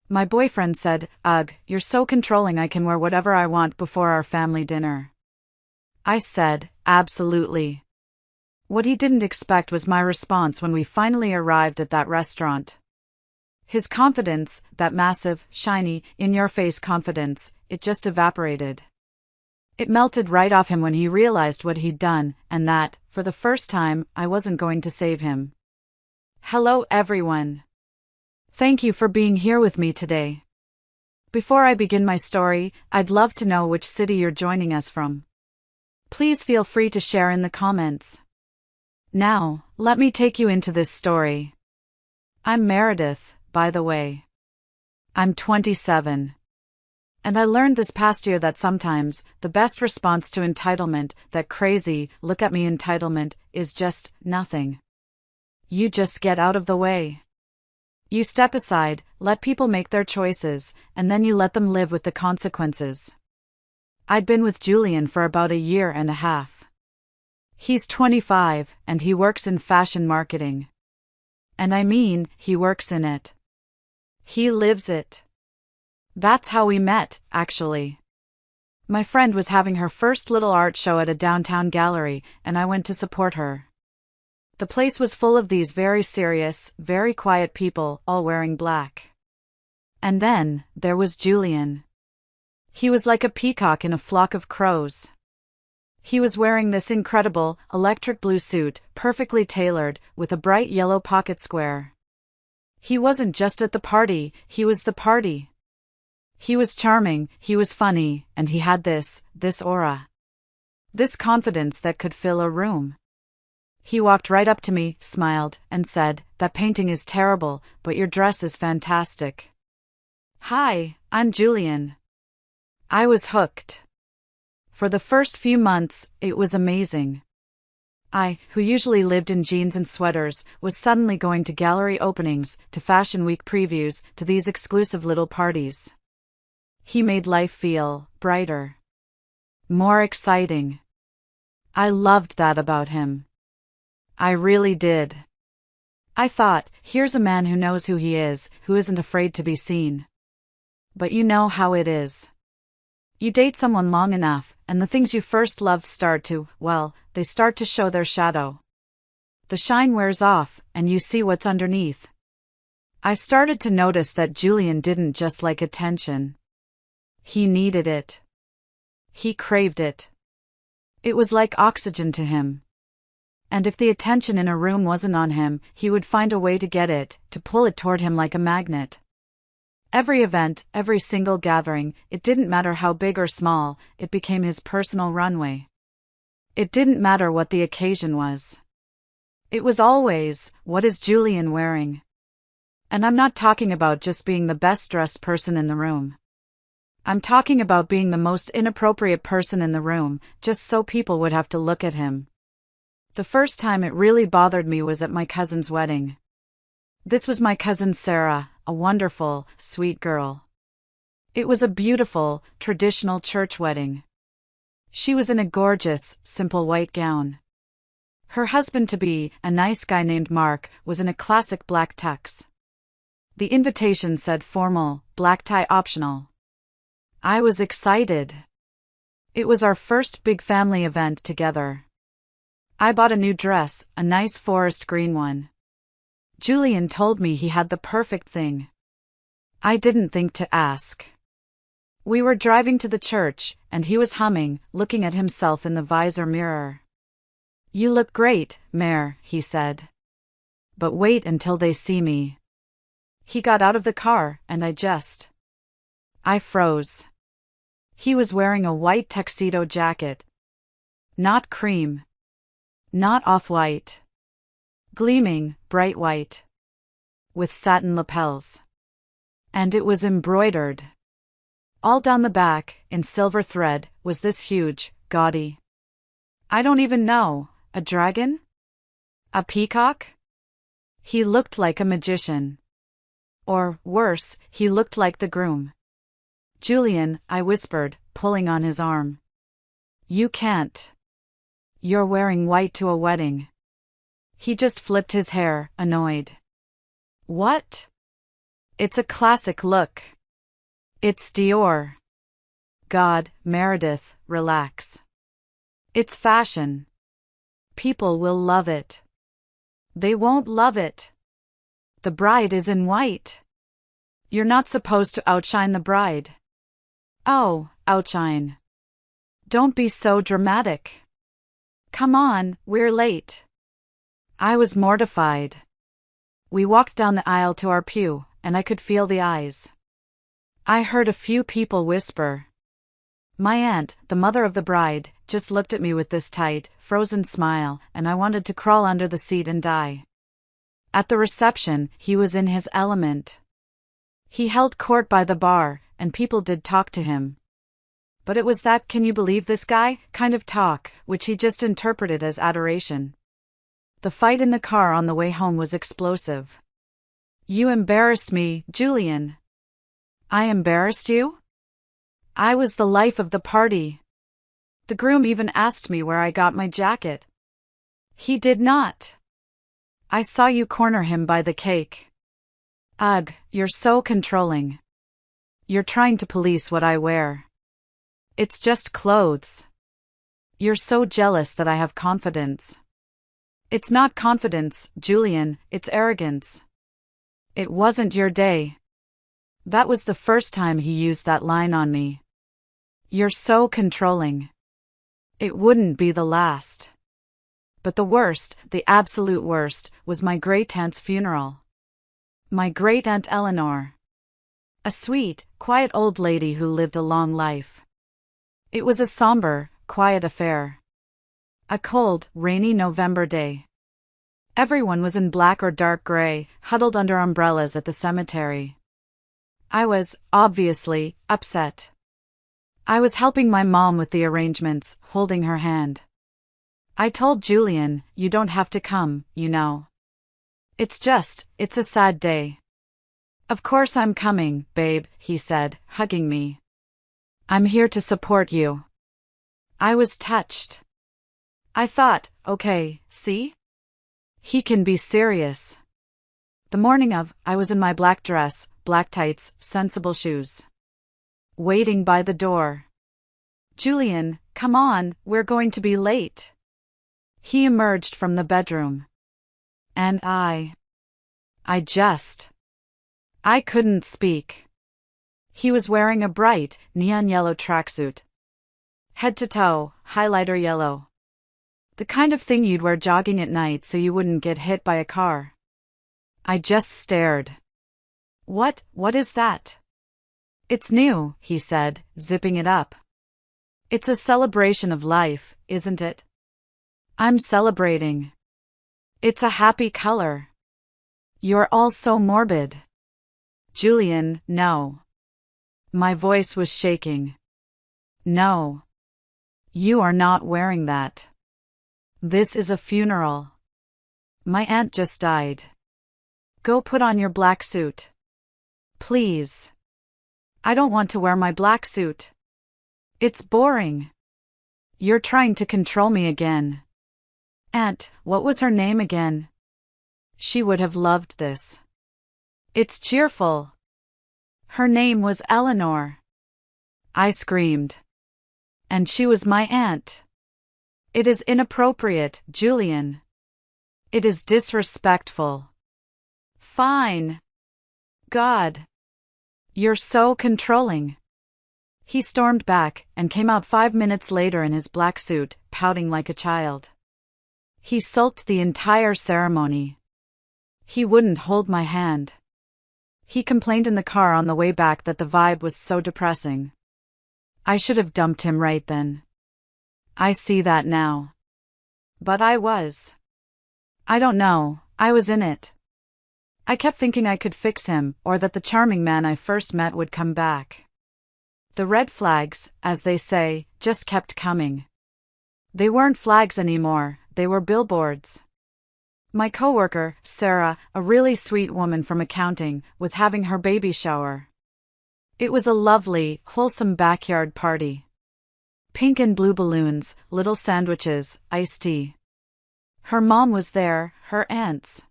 My boyfriend said, "Ugh, you're so controlling, I can wear whatever I want before our family dinner." I said, "Absolutely." What he didn't expect was my response when we finally arrived at that restaurant. His confidence, that massive, shiny, in-your-face confidence, it just evaporated. It melted right off him when he realized what he'd done, and that, for the first time, I wasn't going to save him. Hello everyone. Thank you for being here with me today. Before I begin my story, I'd love to know which city you're joining us from. Please feel free to share in the comments. Now, let me take you into this story. I'm Meredith, by the way. I'm 27. And I learned this past year that sometimes, the best response to entitlement, that crazy, look at me entitlement, is just nothing. You just get out of the way. You step aside, let people make their choices, and then you let them live with the consequences. I'd been with Julian for about a year and a half. He's 25, and he works in fashion marketing. And I mean, he works in it. He lives it. That's how we met, actually. My friend was having her first little art show at a downtown gallery, and I went to support her. The place was full of these very serious, very quiet people, all wearing black. And then, there was Julian. He was like a peacock in a flock of crows. He was wearing this incredible, electric blue suit, perfectly tailored, with a bright yellow pocket square. He wasn't just at the party, he was the party. He was charming, he was funny, and he had this aura. This confidence that could fill a room. He walked right up to me, smiled, and said, "That painting is terrible, but your dress is fantastic." Hi, I'm Julian. I was hooked. For the first few months, it was amazing. I, who usually lived in jeans and sweaters, was suddenly going to gallery openings, to fashion week previews, to these exclusive little parties. He made life feel brighter. More exciting. I loved that about him. I really did. I thought, here's a man who knows who he is, who isn't afraid to be seen. But you know how it is. You date someone long enough, and the things you first loved they start to show their shadow. The shine wears off, and you see what's underneath. I started to notice that Julian didn't just like attention. He needed it. He craved it. It was like oxygen to him. And if the attention in a room wasn't on him, he would find a way to get it, to pull it toward him like a magnet. Every event, every single gathering, it didn't matter how big or small, it became his personal runway. It didn't matter what the occasion was. It was always, what is Julian wearing? And I'm not talking about just being the best dressed person in the room. I'm talking about being the most inappropriate person in the room, just so people would have to look at him. The first time it really bothered me was at my cousin's wedding. This was my cousin Sarah, a wonderful, sweet girl. It was a beautiful, traditional church wedding. She was in a gorgeous, simple white gown. Her husband-to-be, a nice guy named Mark, was in a classic black tux. The invitation said formal, black tie optional. I was excited. It was our first big family event together. I bought a new dress, a nice forest green one. Julian told me he had the perfect thing. I didn't think to ask. We were driving to the church, and he was humming, looking at himself in the visor mirror. "You look great, Mare," he said. "But wait until they see me." He got out of the car, and I froze. He was wearing a white tuxedo jacket. Not cream. Not off-white. Gleaming, bright white. With satin lapels. And it was embroidered. All down the back, in silver thread, was this huge, gaudy. I don't even know, a dragon? A peacock? He looked like a magician. Or, worse, he looked like the groom. "Julian," I whispered, pulling on his arm. "You can't. You're wearing white to a wedding." He just flipped his hair, annoyed. "What?" It's a classic look. It's Dior. God, Meredith, relax. It's fashion. People will love it. They won't love it. The bride is in white. You're not supposed to outshine the bride. Oh, outshine. Don't be so dramatic. Come on, we're late. I was mortified. We walked down the aisle to our pew, and I could feel the eyes. I heard a few people whisper. My aunt, the mother of the bride, just looked at me with this tight, frozen smile, and I wanted to crawl under the seat and die. At the reception, he was in his element. He held court by the bar, and people did talk to him. But it was that "can you believe this guy" kind of talk, which he just interpreted as adoration. The fight in the car on the way home was explosive. You embarrassed me, Julian. I embarrassed you? I was the life of the party. The groom even asked me where I got my jacket. He did not. I saw you corner him by the cake. Ugh, you're so controlling. You're trying to police what I wear. It's just clothes. You're so jealous that I have confidence. It's not confidence, Julian, it's arrogance. It wasn't your day. That was the first time he used that line on me. You're so controlling. It wouldn't be the last. But the worst, the absolute worst, was my great-aunt's funeral. My great-aunt Eleanor. A sweet, quiet old lady who lived a long life. It was a somber, quiet affair. A cold, rainy November day. Everyone was in black or dark gray, huddled under umbrellas at the cemetery. I was, obviously, upset. I was helping my mom with the arrangements, holding her hand. I told Julian, you don't have to come, you know. It's a sad day. Of course I'm coming, babe, he said, hugging me. I'm here to support you. I was touched. I thought, okay, see? He can be serious. The morning of, I was in my black dress, black tights, sensible shoes. Waiting by the door. Julian, come on, we're going to be late. He emerged from the bedroom. And I couldn't speak. He was wearing a bright, neon yellow tracksuit. Head to toe, highlighter yellow. The kind of thing you'd wear jogging at night so you wouldn't get hit by a car. I just stared. What is that? It's new, he said, zipping it up. It's a celebration of life, isn't it? I'm celebrating. It's a happy color. You're all so morbid. Julian, no. My voice was shaking. No. You are not wearing that. This is a funeral. My aunt just died. Go put on your black suit. Please. I don't want to wear my black suit. It's boring. You're trying to control me again. Aunt, what was her name again? She would have loved this. It's cheerful. Her name was Eleanor. I screamed. And she was my aunt. It is inappropriate, Julian. It is disrespectful. Fine. God. You're so controlling. He stormed back and came out 5 minutes later in his black suit, pouting like a child. He sulked the entire ceremony. He wouldn't hold my hand. He complained in the car on the way back that the vibe was so depressing. I should have dumped him right then. I see that now. But I was. I don't know, I was in it. I kept thinking I could fix him, or that the charming man I first met would come back. The red flags, as they say, just kept coming. They weren't flags anymore, they were billboards. My coworker, Sarah, a really sweet woman from accounting, was having her baby shower. It was a lovely, wholesome backyard party. Pink and blue balloons, little sandwiches, iced tea. Her mom was there, her aunts.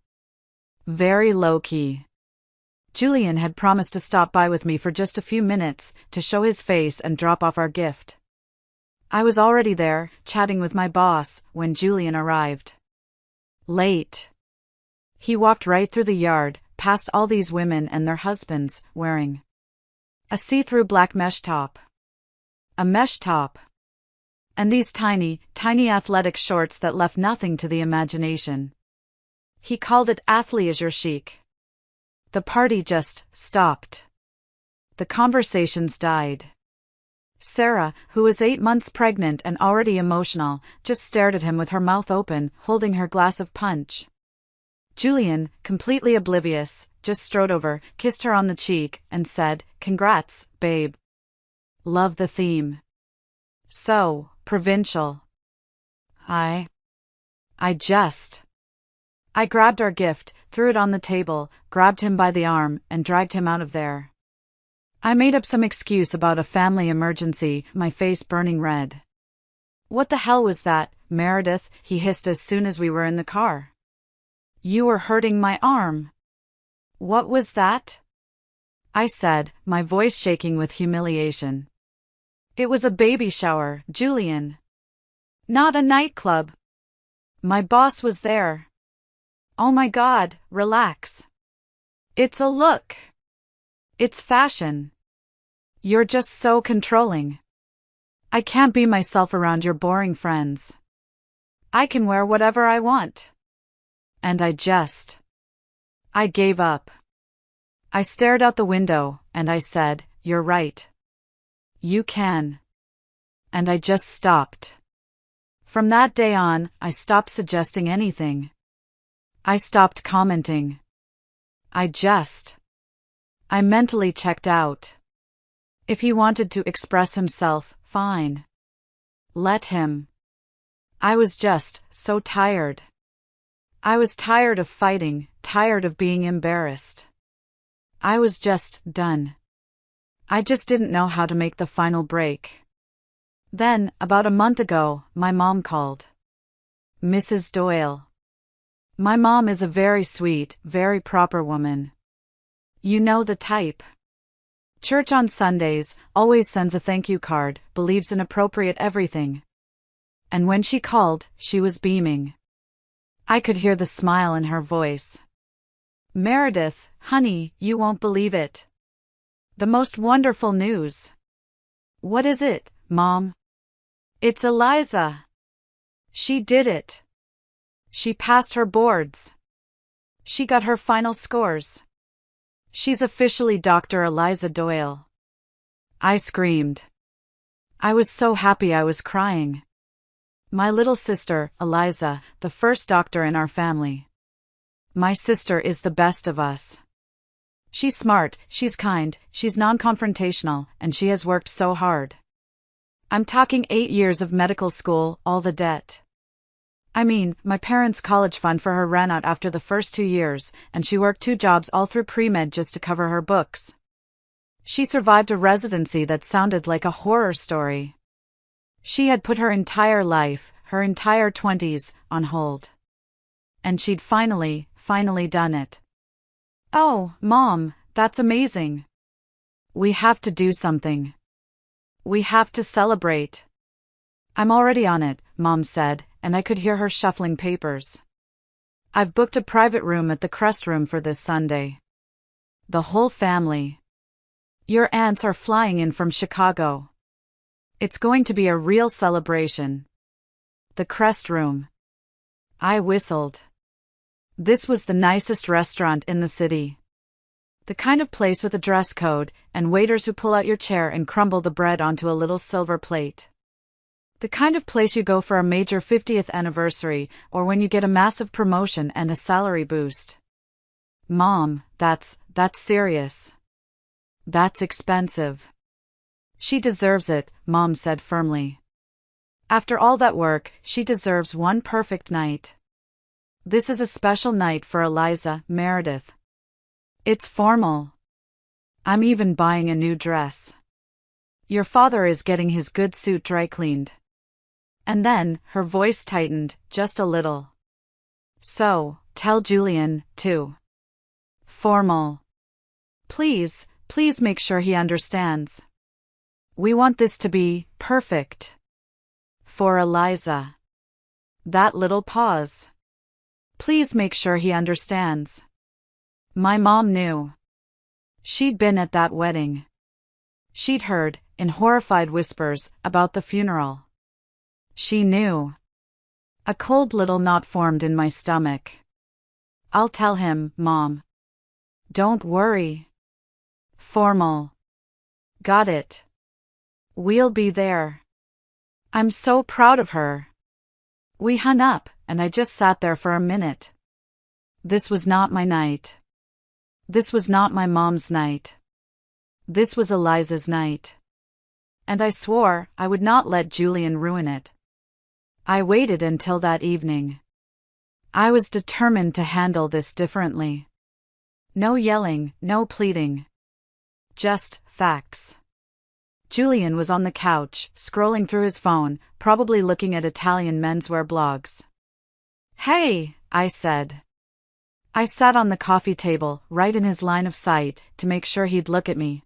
Very low-key. Julian had promised to stop by with me for just a few minutes to show his face and drop off our gift. I was already there, chatting with my boss, when Julian arrived. Late. He walked right through the yard, past all these women and their husbands, wearing a see-through black mesh top. A mesh top. And these tiny, tiny athletic shorts that left nothing to the imagination. He called it athleisure chic. The party just stopped. The conversations died. Sarah, who was 8 months pregnant and already emotional, just stared at him with her mouth open, holding her glass of punch. Julian, completely oblivious, just strode over, kissed her on the cheek, and said, "Congrats, babe. Love the theme. So provincial." I grabbed our gift, threw it on the table, grabbed him by the arm, and dragged him out of there. I made up some excuse about a family emergency, my face burning red. "What the hell was that, Meredith?" he hissed as soon as we were in the car. "You were hurting my arm." "What was that?" I said, my voice shaking with humiliation. "It was a baby shower, Julian. Not a nightclub. My boss was there." "Oh my God, relax. It's a look. It's fashion. You're just so controlling. I can't be myself around your boring friends. I can wear whatever I want." And I gave up. I stared out the window, and I said, "You're right. You can." And I just stopped. From that day on, I stopped suggesting anything. I stopped commenting. I mentally checked out. If he wanted to express himself, fine. Let him. I was just so tired. I was tired of fighting, tired of being embarrassed. I was just done. I just didn't know how to make the final break. Then, about a month ago, my mom called. Mrs. Doyle. My mom is a very sweet, very proper woman. You know the type. Church on Sundays, always sends a thank you card, believes in appropriate everything. And when she called, she was beaming. I could hear the smile in her voice. "Meredith, honey, you won't believe it. The most wonderful news." "What is it, Mom?" "It's Eliza. She did it. She passed her boards. She got her final scores. She's officially Dr. Eliza Doyle." I screamed. I was so happy I was crying. My little sister, Eliza, the first doctor in our family. My sister is the best of us. She's smart, she's kind, she's non-confrontational, and she has worked so hard. I'm talking 8 years of medical school, all the debt. I mean, my parents' college fund for her ran out after the first 2 years, and she worked 2 jobs all through pre-med just to cover her books. She survived a residency that sounded like a horror story. She had put her entire life, her entire 20s, on hold. And she'd finally done it. "Oh, Mom, that's amazing. We have to do something. We have to celebrate." "I'm already on it," Mom said, and I could hear her shuffling papers. "I've booked a private room at the Crest Room for this Sunday. The whole family. Your aunts are flying in from Chicago. It's going to be a real celebration. The Crest Room." I whistled. This was the nicest restaurant in the city. The kind of place with a dress code, and waiters who pull out your chair and crumble the bread onto a little silver plate. The kind of place you go for a major 50th anniversary, or when you get a massive promotion and a salary boost. "Mom, that's serious. That's expensive." "She deserves it," Mom said firmly. "After all that work, she deserves one perfect night. This is a special night for Eliza, Meredith. It's formal. I'm even buying a new dress. Your father is getting his good suit dry cleaned." And then, her voice tightened, just a little. "So, tell Julian, too. Formal. Please, please make sure he understands. We want this to be perfect. For Eliza. That little pause. Please make sure he understands. My mom knew. She'd been at that wedding. She'd heard, in horrified whispers, about the funeral. She knew. A cold little knot formed in my stomach. I'll tell him, Mom. Don't worry. Formal. Got it. We'll be there. I'm so proud of her. We hung up, and I just sat there for a minute. This was not my night. This was not my mom's night. This was Eliza's night. And I swore I would not let Julian ruin it. I waited until that evening. I was determined to handle this differently. No yelling, no pleading. Just facts. Julian was on the couch, scrolling through his phone, probably looking at Italian menswear blogs. Hey, I said. I sat on the coffee table, right in his line of sight, to make sure he'd look at me.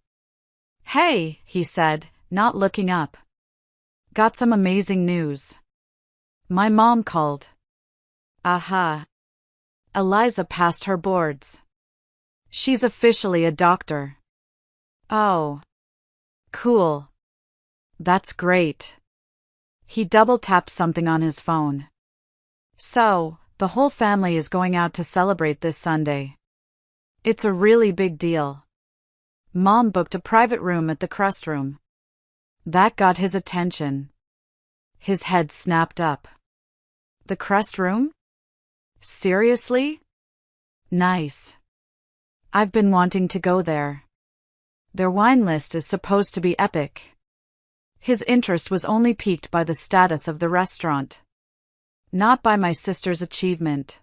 Hey, he said, not looking up. Got some amazing news. My mom called. Aha. Eliza passed her boards. She's officially a doctor. Oh. Cool. That's great. He double-tapped something on his phone. So, the whole family is going out to celebrate this Sunday. It's a really big deal. Mom booked a private room at the Crust Room. That got his attention. His head snapped up. The Crust Room? Seriously? Nice. I've been wanting to go there. Their wine list is supposed to be epic. His interest was only piqued by the status of the restaurant. Not by my sister's achievement.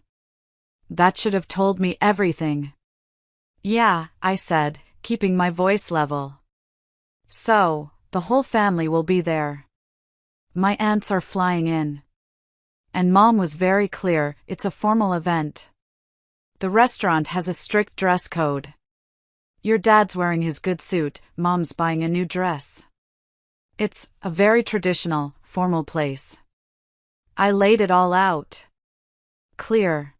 That should have told me everything. Yeah, I said, keeping my voice level. So, the whole family will be there. My aunts are flying in. And Mom was very clear, it's a formal event. The restaurant has a strict dress code. Your dad's wearing his good suit, Mom's buying a new dress. It's a very traditional, formal place. I laid it all out. Clear.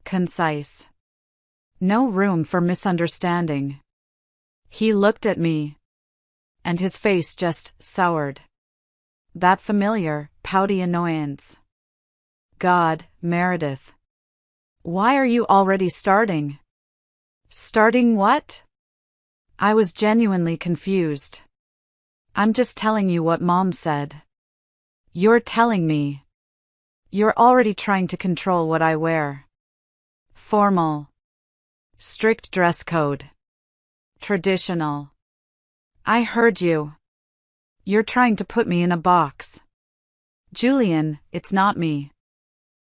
Concise. No room for misunderstanding. He looked at me. And his face just soured. That familiar, pouty annoyance. God, Meredith. Why are you already starting? Starting what? I was genuinely confused. I'm just telling you what Mom said. You're telling me. You're already trying to control what I wear. Formal. Strict dress code. Traditional. I heard you. You're trying to put me in a box. Julian, it's not me.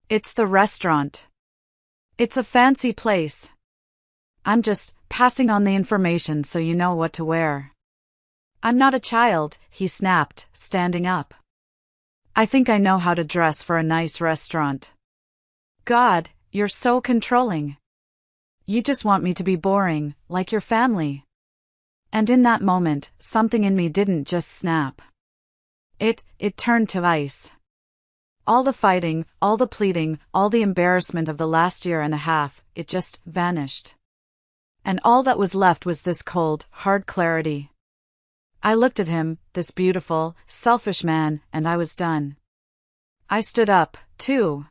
It's the restaurant. It's a fancy place. I'm just passing on the information so you know what to wear. I'm not a child, he snapped, standing up. I think I know how to dress for a nice restaurant. God, you're so controlling. You just want me to be boring, like your family. And in that moment, something in me didn't just snap. It turned to ice. All the fighting, all the pleading, all the embarrassment of the last year and a half, it just vanished. And all that was left was this cold, hard clarity. I looked at him, this beautiful, selfish man, and I was done. I stood up, too.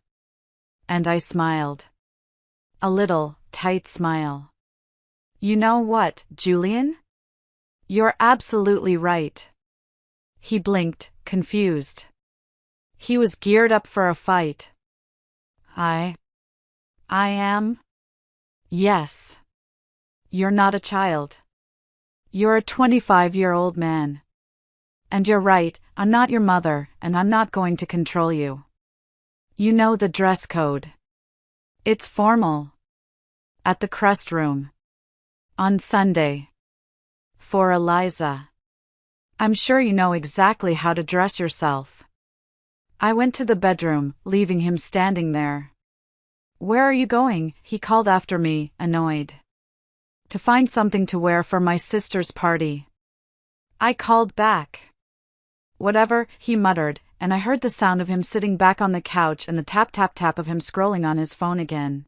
And I smiled. A little, tight smile. You know what, Julian? You're absolutely right. He blinked, confused. He was geared up for a fight. I am? Yes. You're not a child. You're a 25-year-old man. And you're right, I'm not your mother, and I'm not going to control you. You know the dress code. It's formal. At the Crust Room. On Sunday. For Eliza. I'm sure you know exactly how to dress yourself. I went to the bedroom, leaving him standing there. Where are you going? He called after me, annoyed. To find something to wear for my sister's party. I called back. Whatever, he muttered, and I heard the sound of him sitting back on the couch and the tap-tap-tap of him scrolling on his phone again.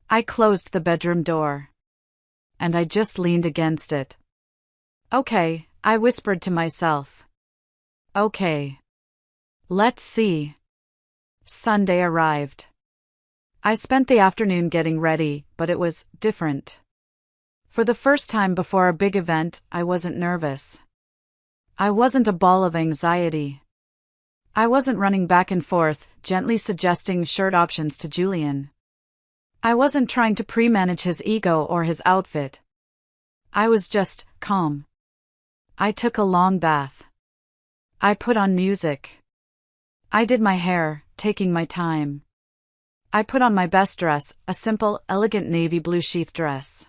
I closed the bedroom door. And I just leaned against it. Okay, I whispered to myself. Okay. Let's see. Sunday arrived. I spent the afternoon getting ready, but it was different. For the first time before a big event, I wasn't nervous. I wasn't a ball of anxiety. I wasn't running back and forth, gently suggesting shirt options to Julian. I wasn't trying to pre-manage his ego or his outfit. I was just calm. I took a long bath. I put on music. I did my hair, taking my time. I put on my best dress, a simple, elegant navy blue sheath dress.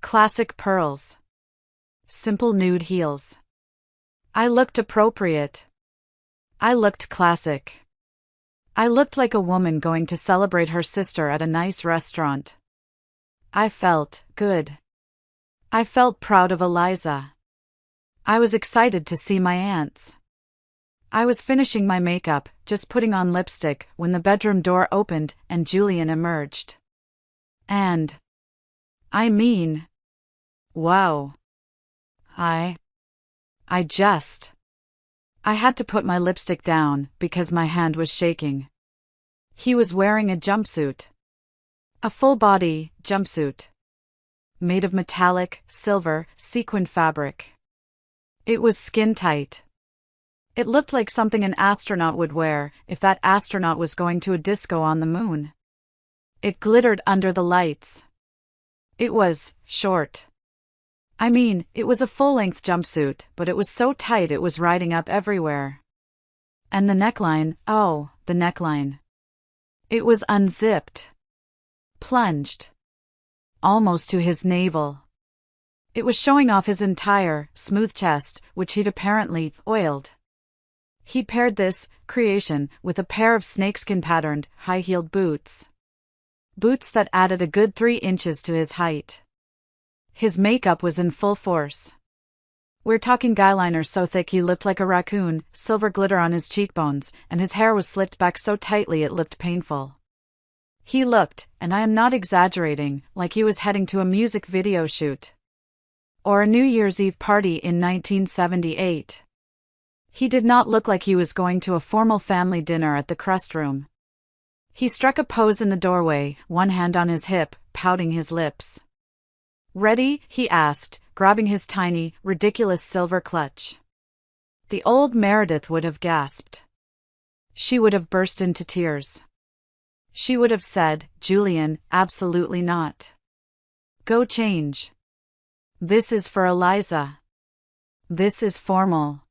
Classic pearls. Simple nude heels. I looked appropriate. I looked classic. I looked like a woman going to celebrate her sister at a nice restaurant. I felt good. I felt proud of Eliza. I was excited to see my aunts. I was finishing my makeup, just putting on lipstick, when the bedroom door opened and Julian emerged. And wow. I had to put my lipstick down because my hand was shaking. He was wearing a jumpsuit. A full-body jumpsuit. Made of metallic, silver, sequined fabric. It was skin-tight. It looked like something an astronaut would wear if that astronaut was going to a disco on the moon. It glittered under the lights. It was short. It was a full-length jumpsuit, but it was so tight it was riding up everywhere. And the neckline, the neckline. It was unzipped. Plunged. Almost to his navel. It was showing off his entire, smooth chest, which he'd apparently oiled. He paired this creation with a pair of snakeskin-patterned, high-heeled boots. Boots that added a good 3 inches to his height. His makeup was in full force. We're talking guyliner so thick he looked like a raccoon, silver glitter on his cheekbones, and his hair was slicked back so tightly it looked painful. He looked, and I am not exaggerating, like he was heading to a music video shoot. Or a New Year's Eve party in 1978. He did not look like he was going to a formal family dinner at the Crust Room. He struck a pose in the doorway, one hand on his hip, pouting his lips. "Ready?" he asked, grabbing his tiny, ridiculous silver clutch. The old Meredith would have gasped. She would have burst into tears. She would have said, "Julian, absolutely not. Go change. This is for Eliza. This is formal.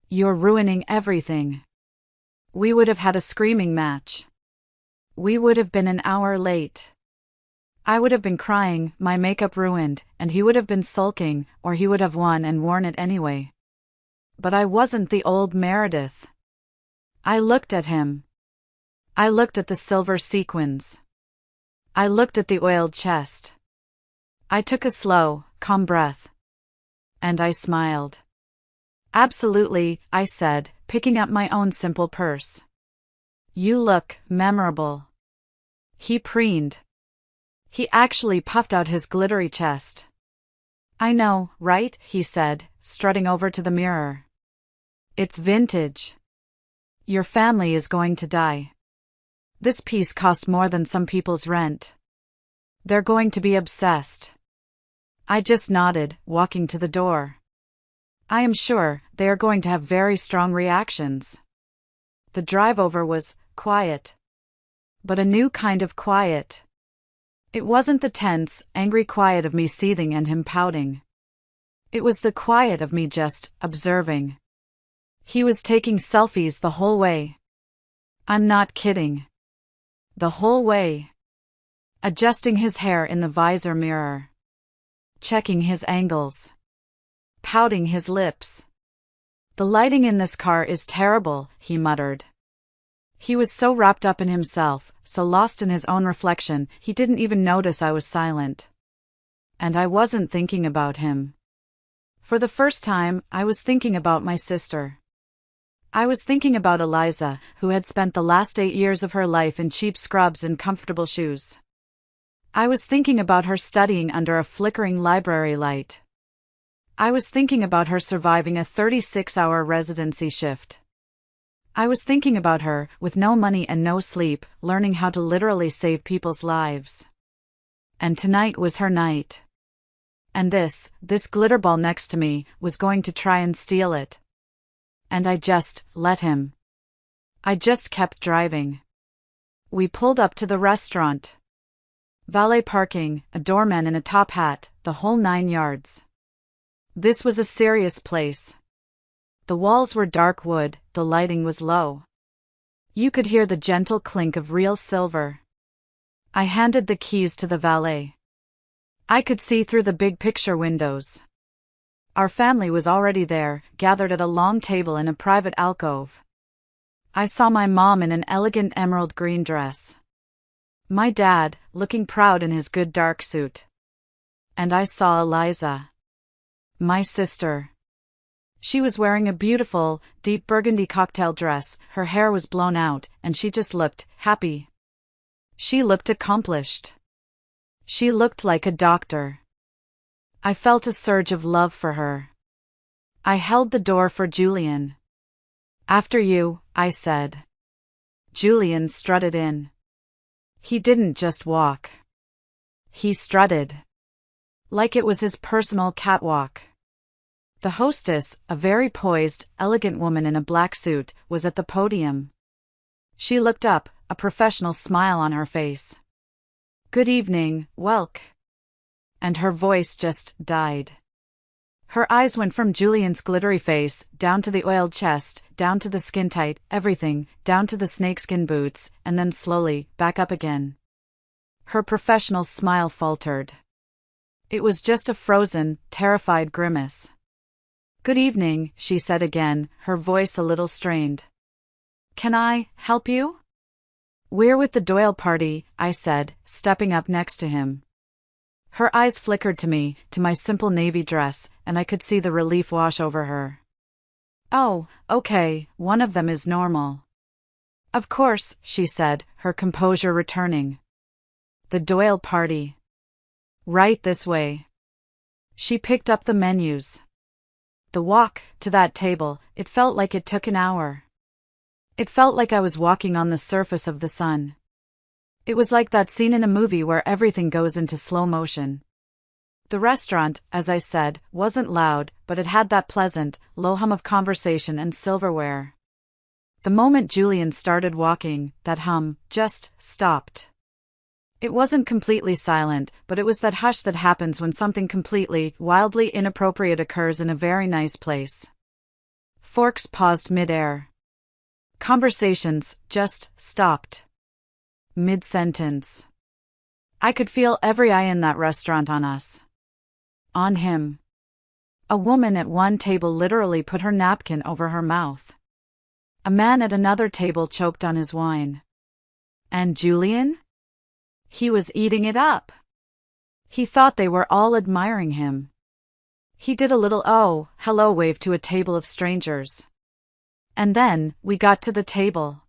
You're ruining everything." We would have had a screaming match. We would have been an hour late. I would have been crying, my makeup ruined, and he would have been sulking, or he would have won and worn it anyway. But I wasn't the old Meredith. I looked at him. I looked at the silver sequins. I looked at the oiled chest. I took a slow, calm breath. And I smiled. "Absolutely," I said, picking up my own simple purse. "You look memorable." He preened. He actually puffed out his glittery chest. "I know, right?" he said, strutting over to the mirror. "It's vintage. Your family is going to die. This piece cost more than some people's rent. They're going to be obsessed." I just nodded, walking to the door. I am sure they are going to have very strong reactions. The drive over was quiet. But a new kind of quiet. It wasn't the tense, angry quiet of me seething and him pouting. It was the quiet of me just observing. He was taking selfies the whole way. I'm not kidding. The whole way. Adjusting his hair in the visor mirror. Checking his angles. Pouting his lips. "The lighting in this car is terrible," he muttered. He was so wrapped up in himself, so lost in his own reflection, he didn't even notice I was silent. And I wasn't thinking about him. For the first time, I was thinking about my sister. I was thinking about Eliza, who had spent the last 8 years of her life in cheap scrubs and comfortable shoes. I was thinking about her studying under a flickering library light. I was thinking about her surviving a 36-hour residency shift. I was thinking about her, with no money and no sleep, learning how to literally save people's lives. And tonight was her night. And this glitterball next to me, was going to try and steal it. And I just let him. I just kept driving. We pulled up to the restaurant. Valet parking, a doorman in a top hat, the whole 9 yards. This was a serious place. The walls were dark wood, the lighting was low. You could hear the gentle clink of real silver. I handed the keys to the valet. I could see through the big picture windows. Our family was already there, gathered at a long table in a private alcove. I saw my mom in an elegant emerald green dress. My dad, looking proud in his good dark suit. And I saw Eliza. My sister. She was wearing a beautiful, deep burgundy cocktail dress, her hair was blown out, and she just looked happy. She looked accomplished. She looked like a doctor. I felt a surge of love for her. I held the door for Julian. After you, I said. Julian strutted in. He didn't just walk. He strutted. Like it was his personal catwalk. The hostess, a very poised, elegant woman in a black suit, was at the podium. She looked up, a professional smile on her face. Good evening, Welk. And her voice just died. Her eyes went from Julian's glittery face, down to the oiled chest, down to the skin-tight, everything, down to the snakeskin boots, and then slowly, back up again. Her professional smile faltered. It was just a frozen, terrified grimace. Good evening, she said again, her voice a little strained. Can I help you? We're with the Doyle party, I said, stepping up next to him. Her eyes flickered to me, to my simple navy dress, and I could see the relief wash over her. Oh, okay, one of them is normal. Of course, she said, her composure returning. The Doyle party. Right this way. She picked up the menus. The walk to that table, it felt like it took an hour. It felt like I was walking on the surface of the sun. It was like that scene in a movie where everything goes into slow motion. The restaurant, as I said, wasn't loud, but it had that pleasant, low hum of conversation and silverware. The moment Julian started walking, that hum just stopped. It wasn't completely silent, but it was that hush that happens when something completely, wildly inappropriate occurs in a very nice place. Forks paused mid-air. Conversations just stopped. Mid-sentence. I could feel every eye in that restaurant on us. On him. A woman at one table literally put her napkin over her mouth. A man at another table choked on his wine. And Julian? He was eating it up. He thought they were all admiring him. He did a little oh, hello wave to a table of strangers. And then, we got to the table.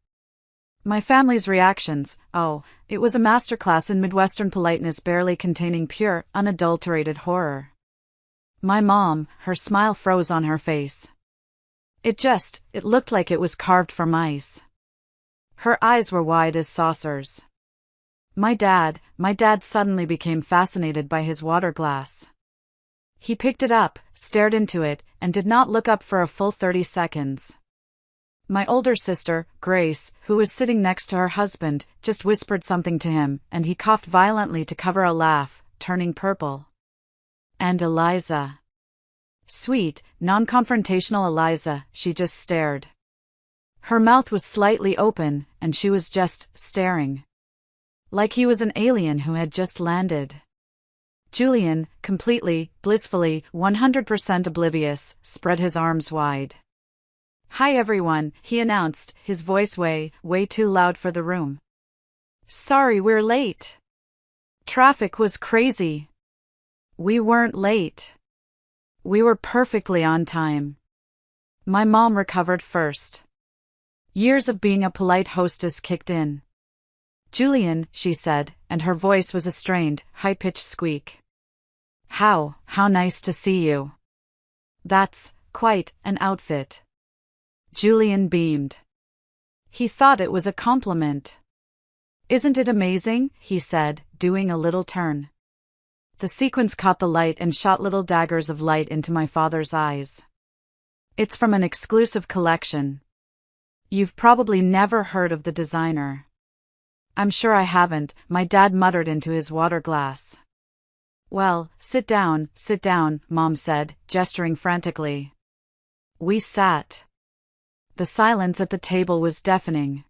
My family's reactions, oh, it was a masterclass in Midwestern politeness barely containing pure, unadulterated horror. My mom, her smile froze on her face. It looked like it was carved from ice. Her eyes were wide as saucers. My dad suddenly became fascinated by his water glass. He picked it up, stared into it, and did not look up for a full 30 seconds. My older sister, Grace, who was sitting next to her husband, just whispered something to him, and he coughed violently to cover a laugh, turning purple. And Eliza. Sweet, non-confrontational Eliza, she just stared. Her mouth was slightly open, and she was just staring. Like he was an alien who had just landed. Julian, completely, blissfully, 100% oblivious, spread his arms wide. Hi everyone, he announced, his voice way too loud for the room. Sorry we're late. Traffic was crazy. We weren't late. We were perfectly on time. My mom recovered first. Years of being a polite hostess kicked in. Julian, she said, and her voice was a strained, high-pitched squeak. How nice to see you. That's quite an outfit. Julian beamed. He thought it was a compliment. Isn't it amazing? He said, doing a little turn. The sequins caught the light and shot little daggers of light into my father's eyes. It's from an exclusive collection. You've probably never heard of the designer. I'm sure I haven't, my dad muttered into his water glass. Well, sit down, Mom said, gesturing frantically. We sat. The silence at the table was deafening.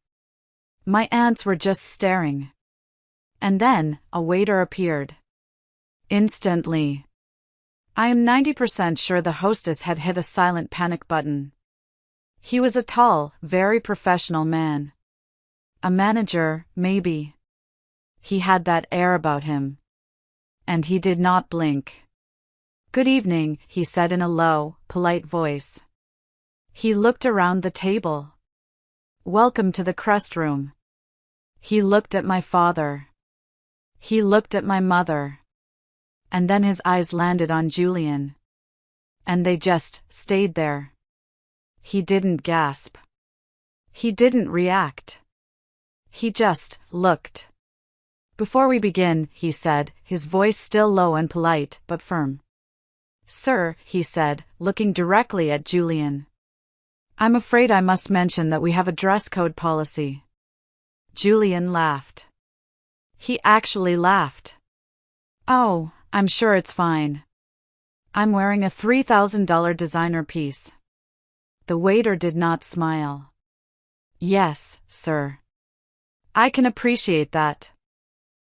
My aunts were just staring. And then, a waiter appeared. Instantly. I am 90% sure the hostess had hit a silent panic button. He was a tall, very professional man. A manager, maybe. He had that air about him. And he did not blink. Good evening, he said in a low, polite voice. He looked around the table. Welcome to the Crest Room. He looked at my father. He looked at my mother. And then his eyes landed on Julian. And they just stayed there. He didn't gasp. He didn't react. He just looked. Before we begin, he said, his voice still low and polite, but firm. Sir, he said, looking directly at Julian. I'm afraid I must mention that we have a dress code policy. Julian laughed. He actually laughed. Oh, I'm sure it's fine. I'm wearing a $3,000 designer piece. The waiter did not smile. Yes, sir. I can appreciate that.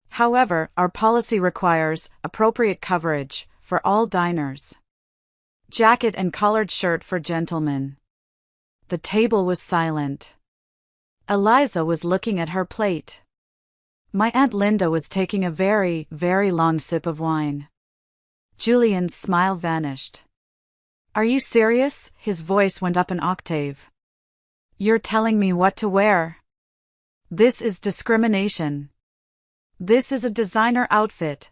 However, our policy requires appropriate coverage for all diners. Jacket and collared shirt for gentlemen. The table was silent. Eliza was looking at her plate. My Aunt Linda was taking a very, very long sip of wine. Julian's smile vanished. Are you serious? His voice went up an octave. You're telling me what to wear? This is discrimination. This is a designer outfit.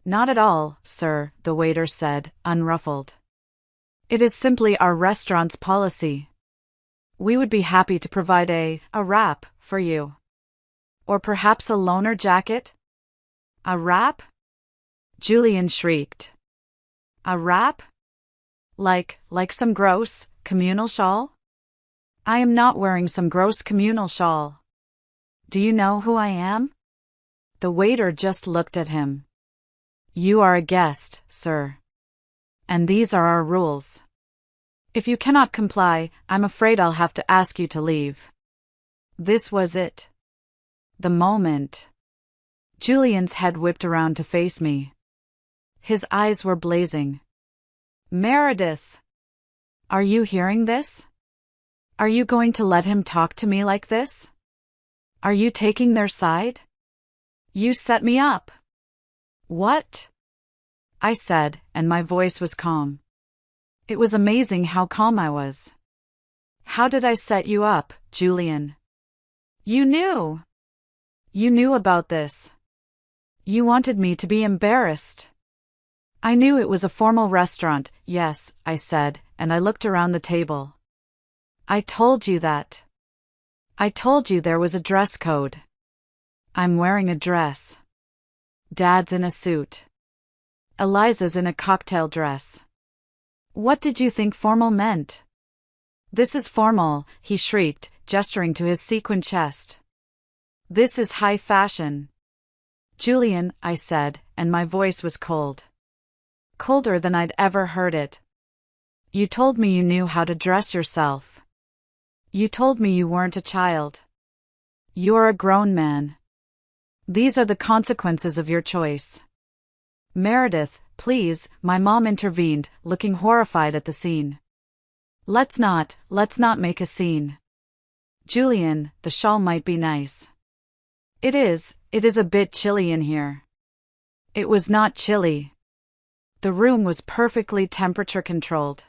Not at all, sir, the waiter said, unruffled. It is simply our restaurant's policy. We would be happy to provide a wrap for you. Or perhaps a loaner jacket? A wrap? Julian shrieked. A wrap? Like some gross, communal shawl? I am not wearing some gross communal shawl. Do you know who I am? The waiter just looked at him. You are a guest, sir. And these are our rules. If you cannot comply, I'm afraid I'll have to ask you to leave. This was it. The moment. Julian's head whipped around to face me. His eyes were blazing. Meredith! Are you hearing this? Are you going to let him talk to me like this? Are you taking their side? You set me up. What? I said, and my voice was calm. It was amazing how calm I was. How did I set you up, Julian? You knew. You knew about this. You wanted me to be embarrassed. I knew it was a formal restaurant, yes, I said, and I looked around the table. I told you that. I told you there was a dress code. I'm wearing a dress. Dad's in a suit. Eliza's in a cocktail dress. What did you think formal meant? This is formal, he shrieked, gesturing to his sequin chest. This is high fashion. Julian, I said, and my voice was cold. Colder than I'd ever heard it. You told me you knew how to dress yourself. You told me you weren't a child. You're a grown man. These are the consequences of your choice. Meredith, please, my mom intervened, looking horrified at the scene. Let's not make a scene. Julian, the shawl might be nice. It is a bit chilly in here. It was not chilly. The room was perfectly temperature controlled.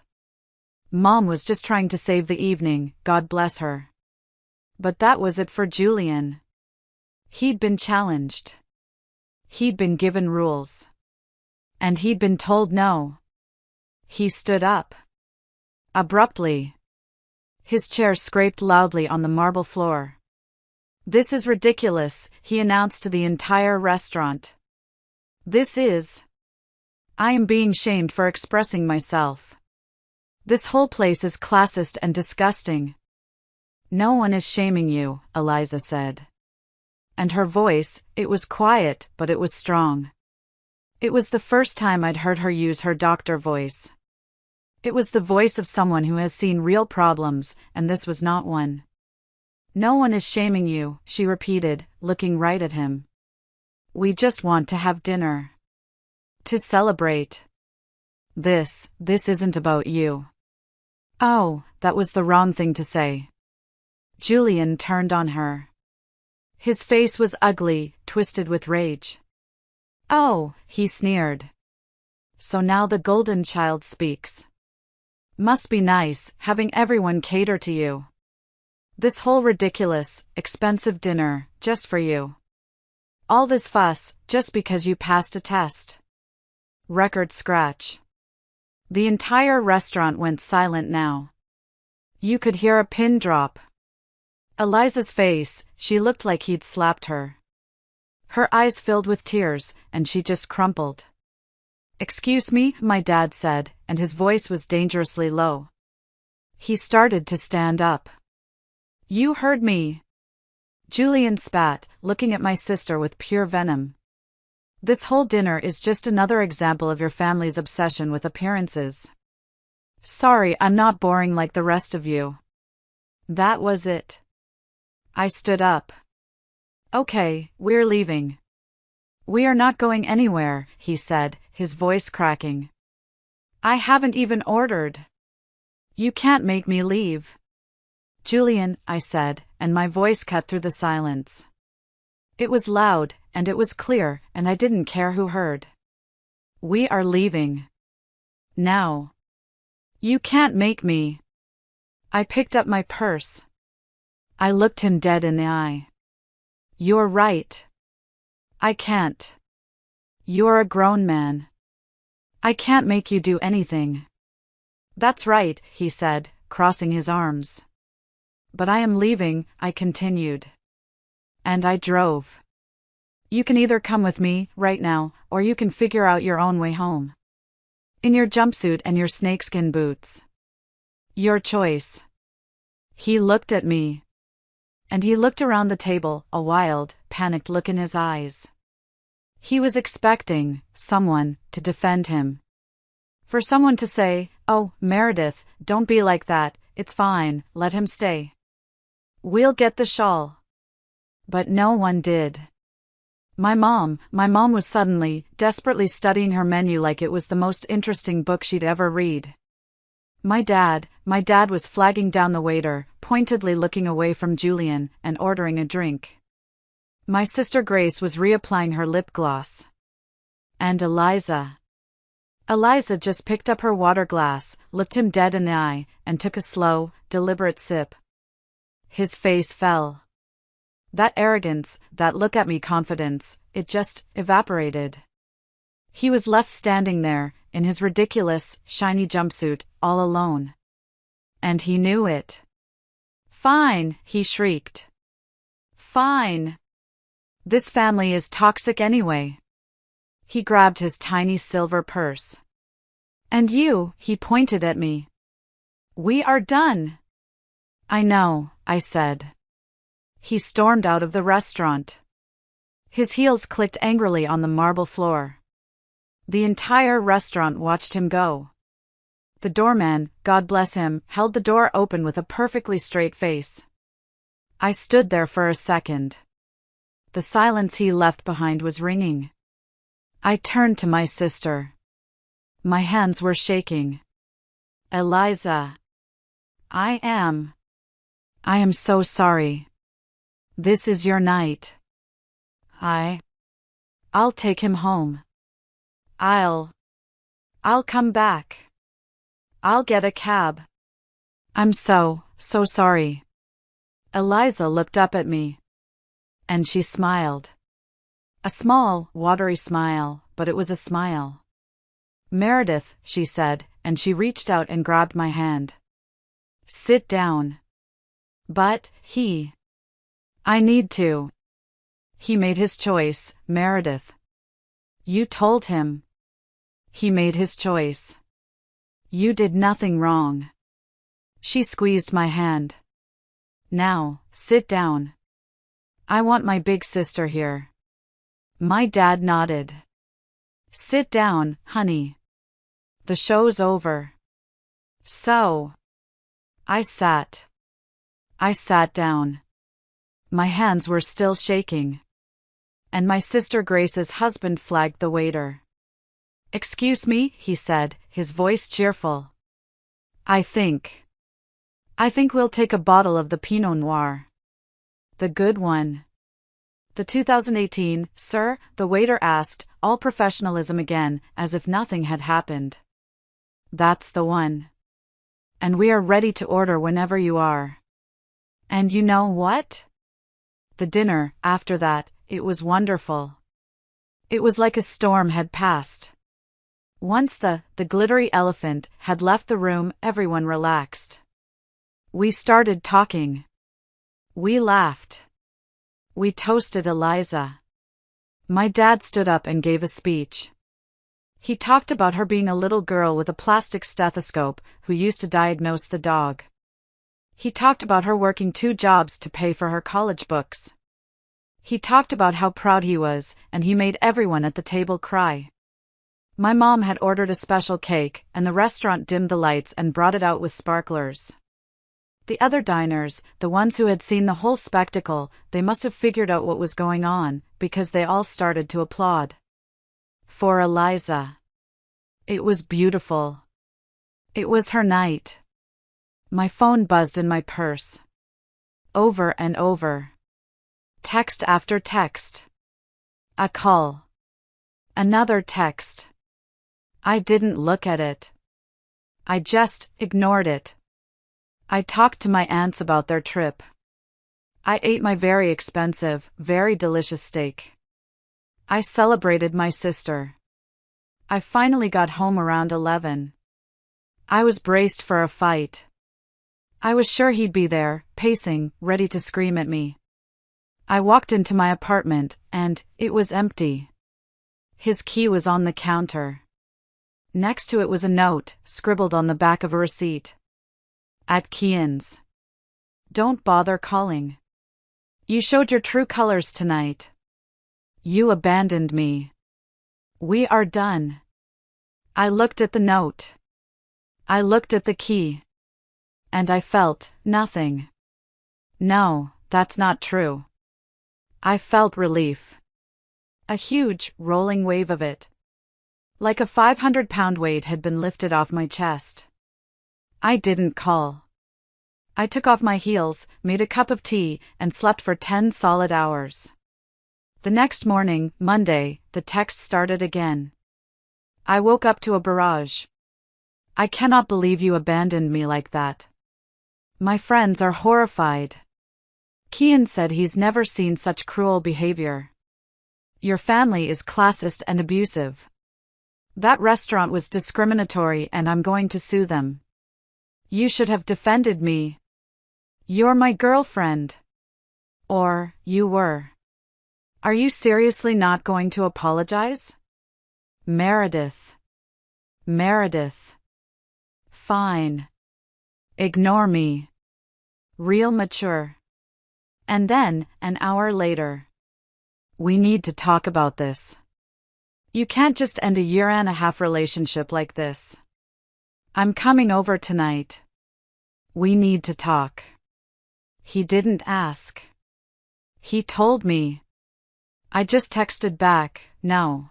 Mom was just trying to save the evening, God bless her. But that was it for Julian. He'd been challenged. He'd been given rules. And he'd been told no. He stood up. Abruptly. His chair scraped loudly on the marble floor. "This is ridiculous," he announced to the entire restaurant. I am being shamed for expressing myself. This whole place is classist and disgusting." "No one is shaming you," Eliza said. And her voice, it was quiet, but it was strong. It was the first time I'd heard her use her doctor voice. It was the voice of someone who has seen real problems, and this was not one. "No one is shaming you," she repeated, looking right at him. "We just want to have dinner. To celebrate. This isn't about you." Oh, that was the wrong thing to say. Julian turned on her. His face was ugly, twisted with rage. "Oh," he sneered. "So now the golden child speaks. Must be nice, having everyone cater to you. This whole ridiculous, expensive dinner, just for you. All this fuss, just because you passed a test." Record scratch. The entire restaurant went silent now. You could hear a pin drop. Eliza's face, she looked like he'd slapped her. Her eyes filled with tears, and she just crumpled. "Excuse me," my dad said, and his voice was dangerously low. He started to stand up. "You heard me." Julian spat, looking at my sister with pure venom. "This whole dinner is just another example of your family's obsession with appearances. Sorry, I'm not boring like the rest of you." That was it. I stood up. "Okay, we're leaving." "We are not going anywhere," he said, his voice cracking. "I haven't even ordered. You can't make me leave." "Julian," I said, and my voice cut through the silence. It was loud, and it was clear, and I didn't care who heard. "We are leaving. Now. You can't make me." I picked up my purse. I looked him dead in the eye. "You're right. I can't. You're a grown man. I can't make you do anything." "That's right," he said, crossing his arms. "But I am leaving," I continued. And I drove. "You can either come with me, right now, or you can figure out your own way home. In your jumpsuit and your snakeskin boots. Your choice." He looked at me. And he looked around the table, a wild, panicked look in his eyes. He was expecting someone to defend him. For someone to say, "Oh, Meredith, don't be like that, it's fine, let him stay. We'll get the shawl." But no one did. My mom was suddenly, desperately studying her menu like it was the most interesting book she'd ever read. My dad was flagging down the waiter, pointedly looking away from Julian, and ordering a drink. My sister Grace was reapplying her lip gloss. And Eliza just picked up her water glass, looked him dead in the eye, and took a slow, deliberate sip. His face fell. That arrogance, that look at me confidence, it just evaporated. He was left standing there, in his ridiculous, shiny jumpsuit, all alone. And he knew it. "Fine," he shrieked. "Fine. This family is toxic anyway." He grabbed his tiny silver purse. "And you," he pointed at me. "We are done." "I know," I said. He stormed out of the restaurant. His heels clicked angrily on the marble floor. The entire restaurant watched him go. The doorman, God bless him, held the door open with a perfectly straight face. I stood there for a second. The silence he left behind was ringing. I turned to my sister. My hands were shaking. "Eliza. I am so sorry. This is your night. I'll take him home. I'll come back. I'll get a cab. I'm so sorry. Eliza looked up at me. And she smiled. A small, watery smile, but it was a smile. Meredith, she said, and she reached out and grabbed my hand. Sit down. But, I need to. He made his choice, Meredith. You told him. He made his choice. You did nothing wrong. She squeezed my hand. Now, sit down. I want my big sister here. My dad nodded. Sit down, honey. The show's over. So. I sat down. My hands were still shaking. And my sister Grace's husband flagged the waiter. Excuse me, he said, his voice cheerful. I think we'll take a bottle of the Pinot Noir. The good one. The 2018, sir, the waiter asked, all professionalism again, as if nothing had happened. That's the one. And we are ready to order whenever you are. And you know what? The dinner, after that, it was wonderful. It was like a storm had passed. Once the glittery elephant had left the room, everyone relaxed. We started talking. We laughed. We toasted Eliza. My dad stood up and gave a speech. He talked about her being a little girl with a plastic stethoscope who used to diagnose the dog. He talked about her working 2 jobs to pay for her college books. He talked about how proud he was, and he made everyone at the table cry. My mom had ordered a special cake, and the restaurant dimmed the lights and brought it out with sparklers. The other diners, the ones who had seen the whole spectacle, they must have figured out what was going on, because they all started to applaud. For Eliza. It was beautiful. It was her night. My phone buzzed in my purse. Over and over. Text after text. A call. Another text. I didn't look at it. I just ignored it. I talked to my aunts about their trip. I ate my very expensive, very delicious steak. I celebrated my sister. I finally got home around 11. I was braced for a fight. I was sure he'd be there, pacing, ready to scream at me. I walked into my apartment, and it was empty. His key was on the counter. Next to it was a note, scribbled on the back of a receipt. At Kian's. Don't bother calling. You showed your true colors tonight. You abandoned me. We are done. I looked at the note. I looked at the key. And I felt nothing. No, that's not true. I felt relief. A huge, rolling wave of it. Like a 500-pound weight had been lifted off my chest. I didn't call. I took off my heels, made a cup of tea, and slept for 10 solid hours. The next morning, Monday, the text started again. I woke up to a barrage. I cannot believe you abandoned me like that. My friends are horrified. Kian said he's never seen such cruel behavior. Your family is classist and abusive. That restaurant was discriminatory and I'm going to sue them. You should have defended me. You're my girlfriend. Or, you were. Are you seriously not going to apologize? Meredith. Meredith. Fine. Ignore me. Real mature. And then, an hour later. We need to talk about this. You can't just end a 1.5-year relationship like this. I'm coming over tonight. We need to talk. He didn't ask. He told me. I just texted back, no.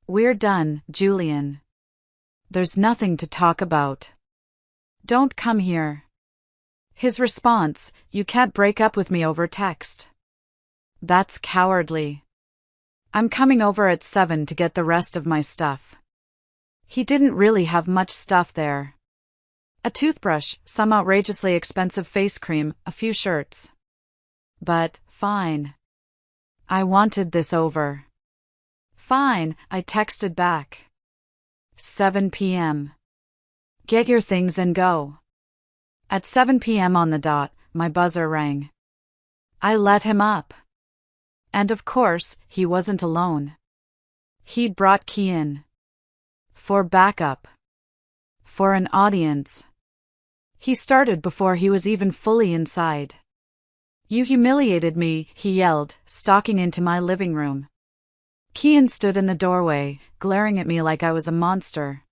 We're done, Julian. There's nothing to talk about. Don't come here. His response, you can't break up with me over text. That's cowardly. I'm coming over at 7 to get the rest of my stuff. He didn't really have much stuff there. A toothbrush, some outrageously expensive face cream, a few shirts. But, fine. I wanted this over. Fine, I texted back. 7 p.m. Get your things and go. At 7 p.m. on the dot, my buzzer rang. I let him up. And of course, he wasn't alone. He'd brought Kian. For backup. For an audience. He started before he was even fully inside. You humiliated me, he yelled, stalking into my living room. Kian stood in the doorway, glaring at me like I was a monster.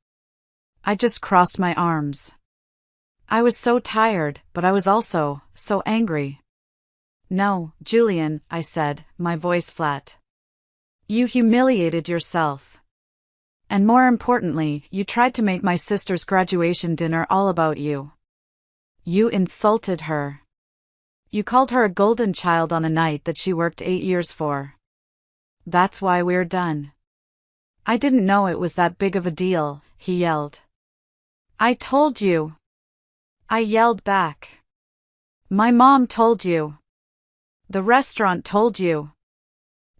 I just crossed my arms. I was so tired, but I was also so angry. No, Julian, I said, my voice flat. You humiliated yourself. And more importantly, you tried to make my sister's graduation dinner all about you. You insulted her. You called her a golden child on a night that she worked 8 years for. That's why we're done. I didn't know it was that big of a deal, he yelled. I told you. I yelled back. My mom told you. The restaurant told you.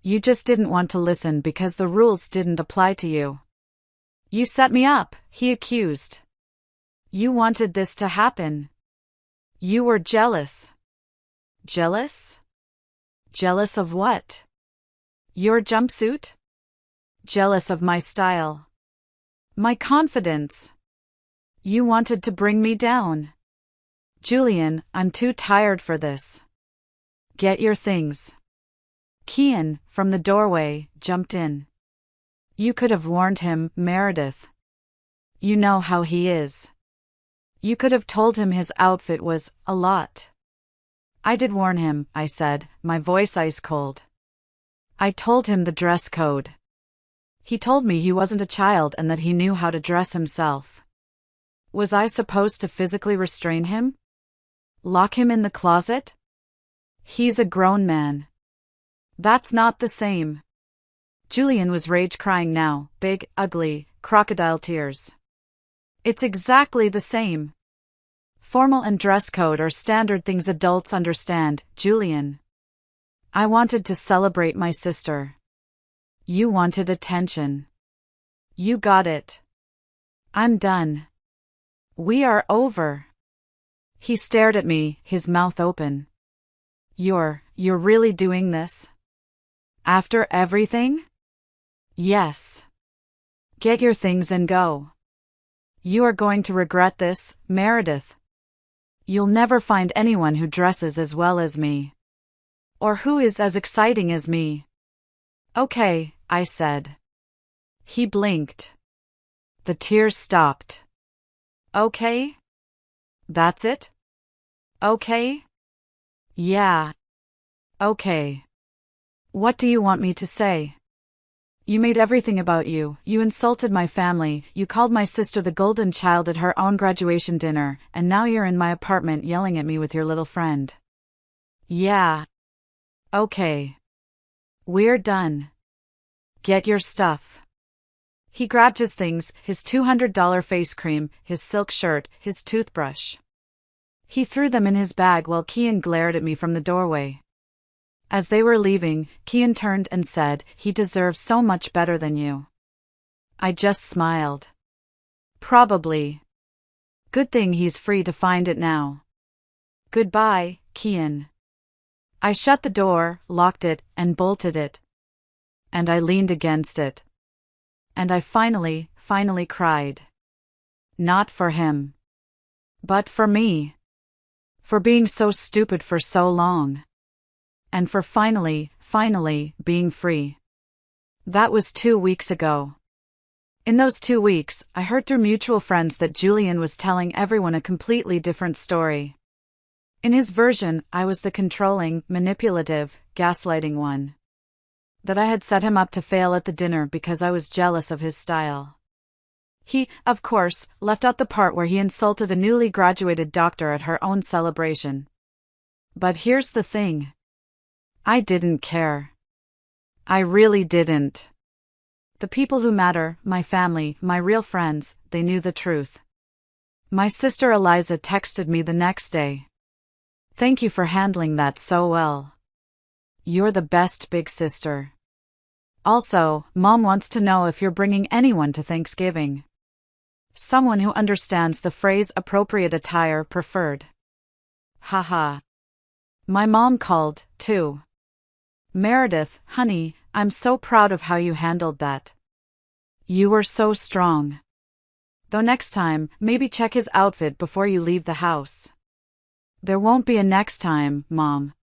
You just didn't want to listen because the rules didn't apply to you. You set me up, he accused. You wanted this to happen. You were jealous. Jealous? Jealous of what? Your jumpsuit? Jealous of my style. My confidence. You wanted to bring me down. Julian, I'm too tired for this. Get your things. Kian, from the doorway, jumped in. You could have warned him, Meredith. You know how he is. You could have told him his outfit was a lot. I did warn him, I said, my voice ice cold. I told him the dress code. He told me he wasn't a child and that he knew how to dress himself. Was I supposed to physically restrain him? Lock him in the closet? He's a grown man. That's not the same. Julian was rage-crying now, big, ugly, crocodile tears. It's exactly the same. Formal and dress code are standard things adults understand, Julian. I wanted to celebrate my sister. You wanted attention. You got it. I'm done. We are over. He stared at me, his mouth open. You're really doing this? After everything? Yes. Get your things and go. You are going to regret this, Meredith. You'll never find anyone who dresses as well as me. Or who is as exciting as me. Okay, I said. He blinked. The tears stopped. Okay? That's it? Okay? Yeah. Okay. What do you want me to say? You made everything about you. You insulted my family. You called my sister the golden child at her own graduation dinner, and now you're in my apartment yelling at me with your little friend. Yeah. Okay. We're done. Get your stuff. He grabbed his things, his $200 face cream, his silk shirt, his toothbrush. He threw them in his bag while Kian glared at me from the doorway. As they were leaving, Kian turned and said, he deserves so much better than you. I just smiled. Probably. Good thing he's free to find it now. Goodbye, Kian. I shut the door, locked it, and bolted it. And I leaned against it. And I finally cried. Not for him. But for me. For being so stupid for so long. And for finally being free. That was 2 weeks ago. In those 2 weeks, I heard through mutual friends that Julian was telling everyone a completely different story. In his version, I was the controlling, manipulative, gaslighting one. That I had set him up to fail at the dinner because I was jealous of his style. He, of course, left out the part where he insulted a newly graduated doctor at her own celebration. But here's the thing. I didn't care. I really didn't. The people who matter, my family, my real friends, they knew the truth. My sister Eliza texted me the next day. Thank you for handling that so well. You're the best big sister. Also, Mom wants to know if you're bringing anyone to Thanksgiving. Someone who understands the phrase appropriate attire preferred. Haha. My mom called, too. Meredith, honey, I'm so proud of how you handled that. You were so strong. Though next time, maybe check his outfit before you leave the house. There won't be a next time, Mom.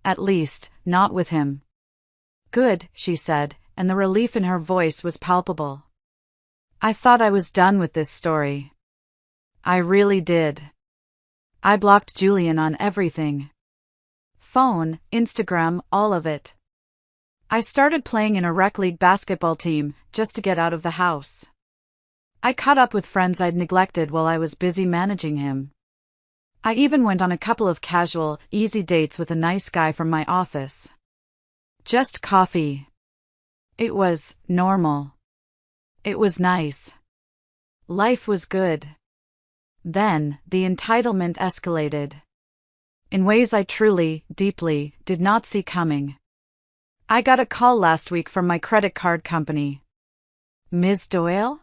At least, not with him. Good, she said, and the relief in her voice was palpable. I thought I was done with this story. I really did. I blocked Julian on everything. Phone, Instagram, all of it. I started playing in a rec league basketball team, just to get out of the house. I caught up with friends I'd neglected while I was busy managing him. I even went on a couple of casual, easy dates with a nice guy from my office. Just coffee. It was normal. It was nice. Life was good. Then, the entitlement escalated. In ways I truly, deeply, did not see coming. I got a call last week from my credit card company. Ms. Doyle?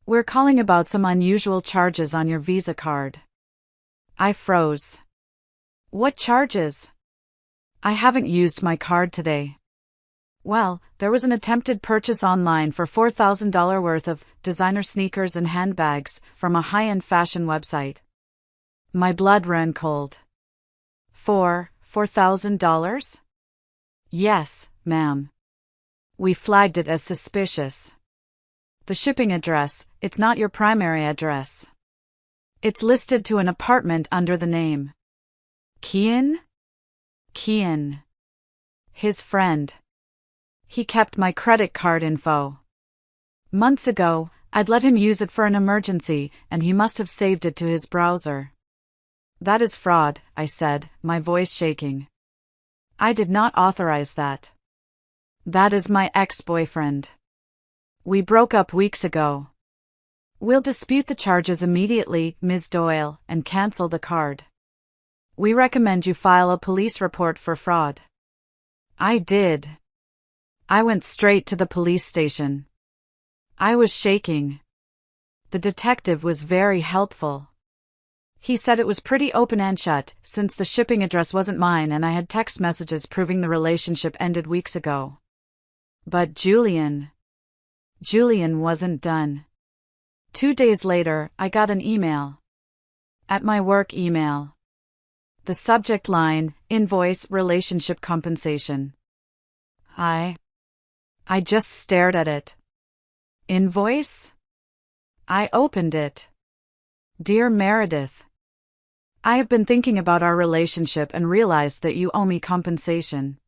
We're calling about some unusual charges on your Visa card. I froze. What charges? I haven't used my card today. Well, there was an attempted purchase online for $4,000 worth of designer sneakers and handbags from a high-end fashion website. My blood ran cold. $4,000? Yes, ma'am. We flagged it as suspicious. The shipping address, it's not your primary address. It's listed to an apartment under the name. Kian? Kian. His friend. He kept my credit card info. Months ago, I'd let him use it for an emergency, and he must have saved it to his browser. That is fraud, I said, my voice shaking. I did not authorize that. That is my ex-boyfriend. We broke up weeks ago. We'll dispute the charges immediately, Ms. Doyle, and cancel the card. We recommend you file a police report for fraud. I did. I went straight to the police station. I was shaking. The detective was very helpful. He said it was pretty open and shut, since the shipping address wasn't mine and I had text messages proving the relationship ended weeks ago. But Julian wasn't done. 2 days later, I got an email. At my work email. The subject line, invoice relationship compensation. I just stared at it. Invoice? I opened it. Dear Meredith, I have been thinking about our relationship and realized that you owe me compensation.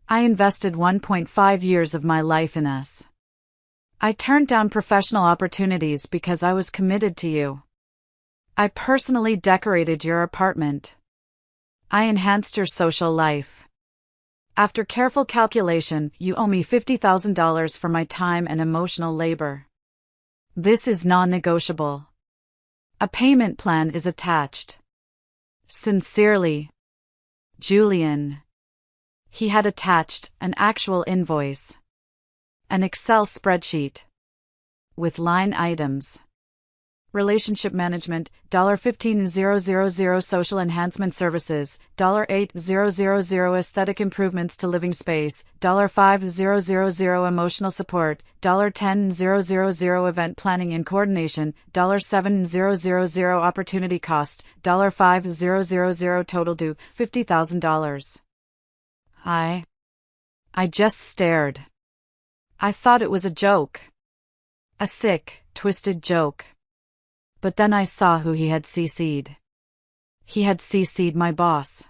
I invested 1.5 years of my life in us. I turned down professional opportunities because I was committed to you. I personally decorated your apartment. I enhanced your social life. After careful calculation, you owe me $50,000 for my time and emotional labor. This is non-negotiable. A payment plan is attached. Sincerely, Julian. He had attached an actual invoice. An Excel spreadsheet. With line items. Relationship management, $15,000 social enhancement services, $8,000 aesthetic improvements to living space, $5,000 emotional support, $10,000 event planning and coordination, $7,000 opportunity cost, $5,000 total due, $50,000. I just stared. I thought it was a joke. A sick, twisted joke. But then I saw who he had CC'd. He had CC'd my boss.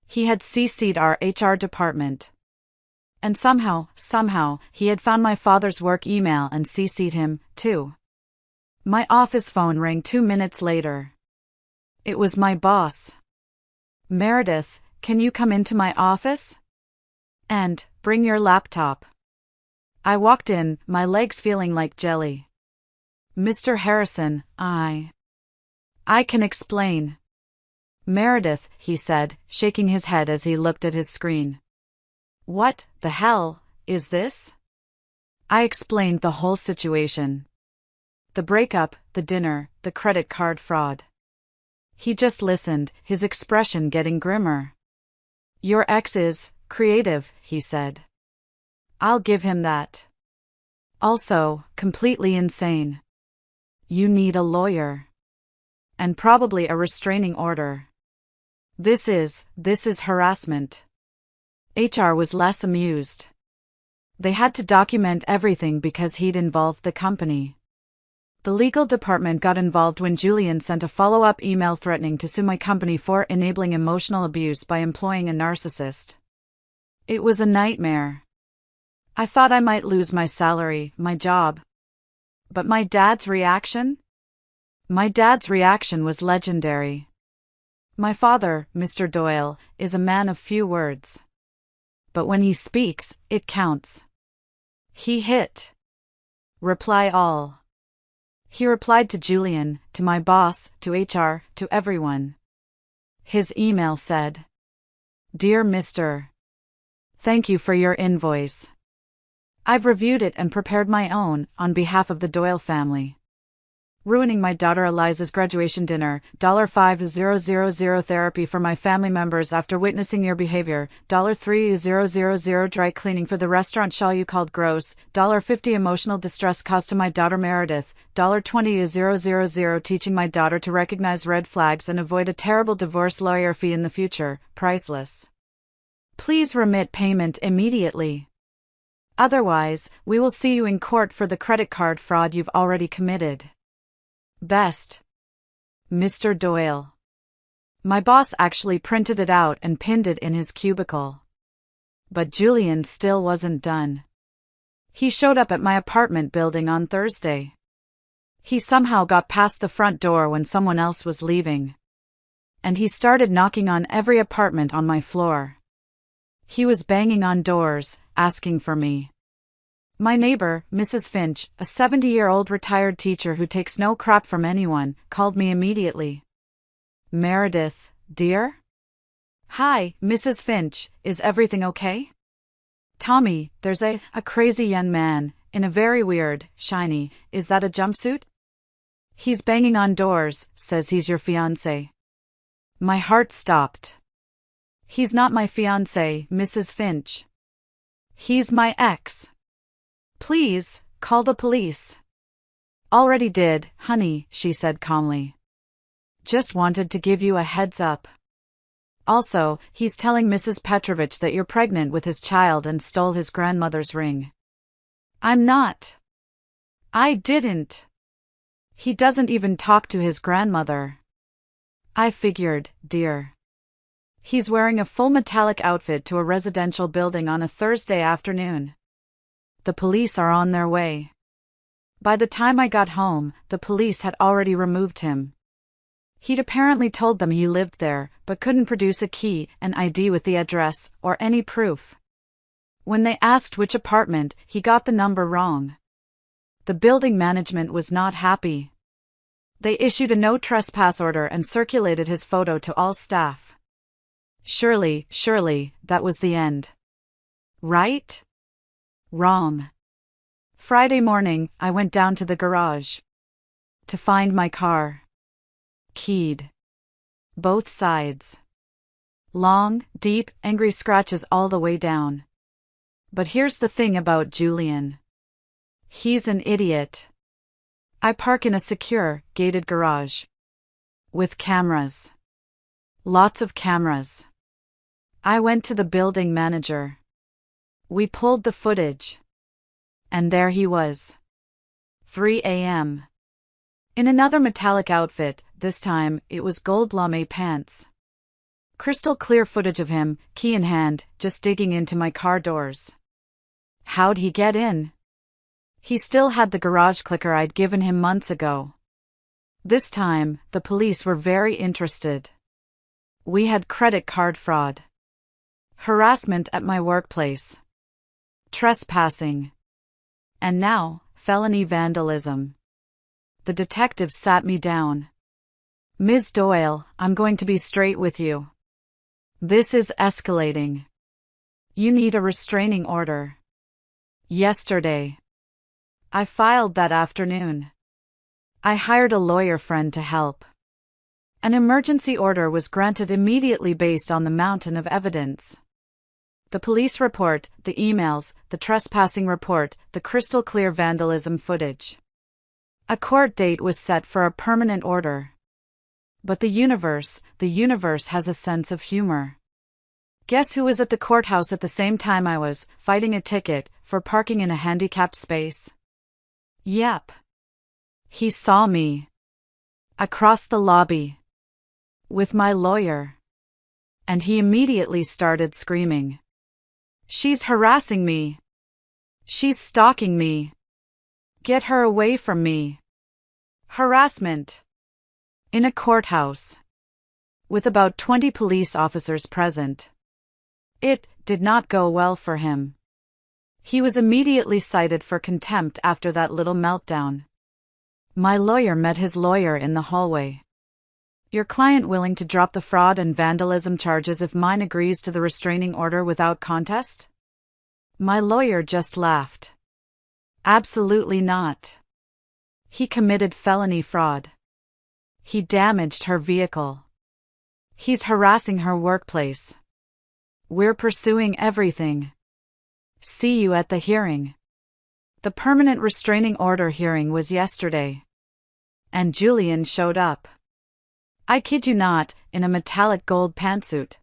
He had CC'd our HR department. And somehow, he had found my father's work email and CC'd him, too. My office phone rang 2 minutes later. It was my boss. Meredith, can you come into my office? And bring your laptop. I walked in, my legs feeling like jelly. Mr. Harrison, I can explain. Meredith, he said, shaking his head as he looked at his screen. What the hell is this? I explained the whole situation. The breakup, the dinner, the credit card fraud. He just listened, his expression getting grimmer. Your ex is creative, he said. I'll give him that. Also, completely insane. You need a lawyer. And probably a restraining order. This is harassment. HR was less amused. They had to document everything because he'd involved the company. The legal department got involved when Julian sent a follow-up email threatening to sue my company for enabling emotional abuse by employing a narcissist. It was a nightmare. I thought I might lose my salary, my job. But my dad's reaction? My dad's reaction was legendary. My father, Mr. Doyle, is a man of few words. But when he speaks, it counts. He hit. Reply all. He replied to Julian, to my boss, to HR, to everyone. His email said, Dear Mr. Thank you for your invoice. I've reviewed it and prepared my own, on behalf of the Doyle family. Ruining my daughter Eliza's graduation dinner, $5,000 therapy for my family members after witnessing your behavior, $3,000 dry cleaning for the restaurant shawl you called gross, $50 emotional distress caused to my daughter Meredith, $20,000 teaching my daughter to recognize red flags and avoid a terrible divorce lawyer fee in the future, priceless. Please remit payment immediately. Otherwise, we will see you in court for the credit card fraud you've already committed. Best. Mr. Doyle. My boss actually printed it out and pinned it in his cubicle. But Julian still wasn't done. He showed up at my apartment building on Thursday. He somehow got past the front door when someone else was leaving. And he started knocking on every apartment on my floor. He was banging on doors, asking for me. My neighbor, Mrs. Finch, a 70-year-old retired teacher who takes no crap from anyone, called me immediately. Meredith, dear? Hi, Mrs. Finch, is everything okay? Tommy, there's a crazy young man, in a very weird, shiny, is that a jumpsuit? He's banging on doors, says he's your fiancé. My heart stopped. He's not my fiancé, Mrs. Finch. He's my ex. Please, call the police. Already did, honey, she said calmly. Just wanted to give you a heads up. Also, he's telling Mrs. Petrovich that you're pregnant with his child and stole his grandmother's ring. I'm not. I didn't. He doesn't even talk to his grandmother. I figured, dear. He's wearing a full metallic outfit to a residential building on a Thursday afternoon. The police are on their way. By the time I got home, the police had already removed him. He'd apparently told them he lived there, but couldn't produce a key, an ID with the address, or any proof. When they asked which apartment, he got the number wrong. The building management was not happy. They issued a no trespass order and circulated his photo to all staff. Surely, that was the end. Right? Wrong. Friday morning, I went down to the garage to find my car. Keyed. Both sides. Long, deep, angry scratches all the way down. But here's the thing about Julian. He's an idiot. I park in a secure, gated garage. With cameras. Lots of cameras. I went to the building manager. We pulled the footage. And there he was. 3 a.m. In another metallic outfit, this time, it was gold lame pants. Crystal clear footage of him, key in hand, just digging into my car doors. How'd he get in? He still had the garage clicker I'd given him months ago. This time, the police were very interested. We had credit card fraud. Harassment at my workplace. Trespassing. And now, felony vandalism. The detective sat me down. Ms. Doyle, I'm going to be straight with you. This is escalating. You need a restraining order. Yesterday. I filed that afternoon. I hired a lawyer friend to help. An emergency order was granted immediately based on the mountain of evidence. The police report, the emails, the trespassing report, the crystal clear vandalism footage. A court date was set for a permanent order. But the universe has a sense of humor. Guess who was at the courthouse at the same time I was, fighting a ticket for parking in a handicapped space? Yep. He saw me. Across the lobby. With my lawyer. And he immediately started screaming. She's harassing me. She's stalking me. Get her away from me. Harassment. In a courthouse. With about 20 police officers present. It did not go well for him. He was immediately cited for contempt after that little meltdown. My lawyer met his lawyer in the hallway. Your client willing to drop the fraud and vandalism charges if mine agrees to the restraining order without contest? My lawyer just laughed. Absolutely not. He committed felony fraud. He damaged her vehicle. He's harassing her workplace. We're pursuing everything. See you at the hearing. The permanent restraining order hearing was yesterday. And Julian showed up. I kid you not, in a metallic gold pantsuit.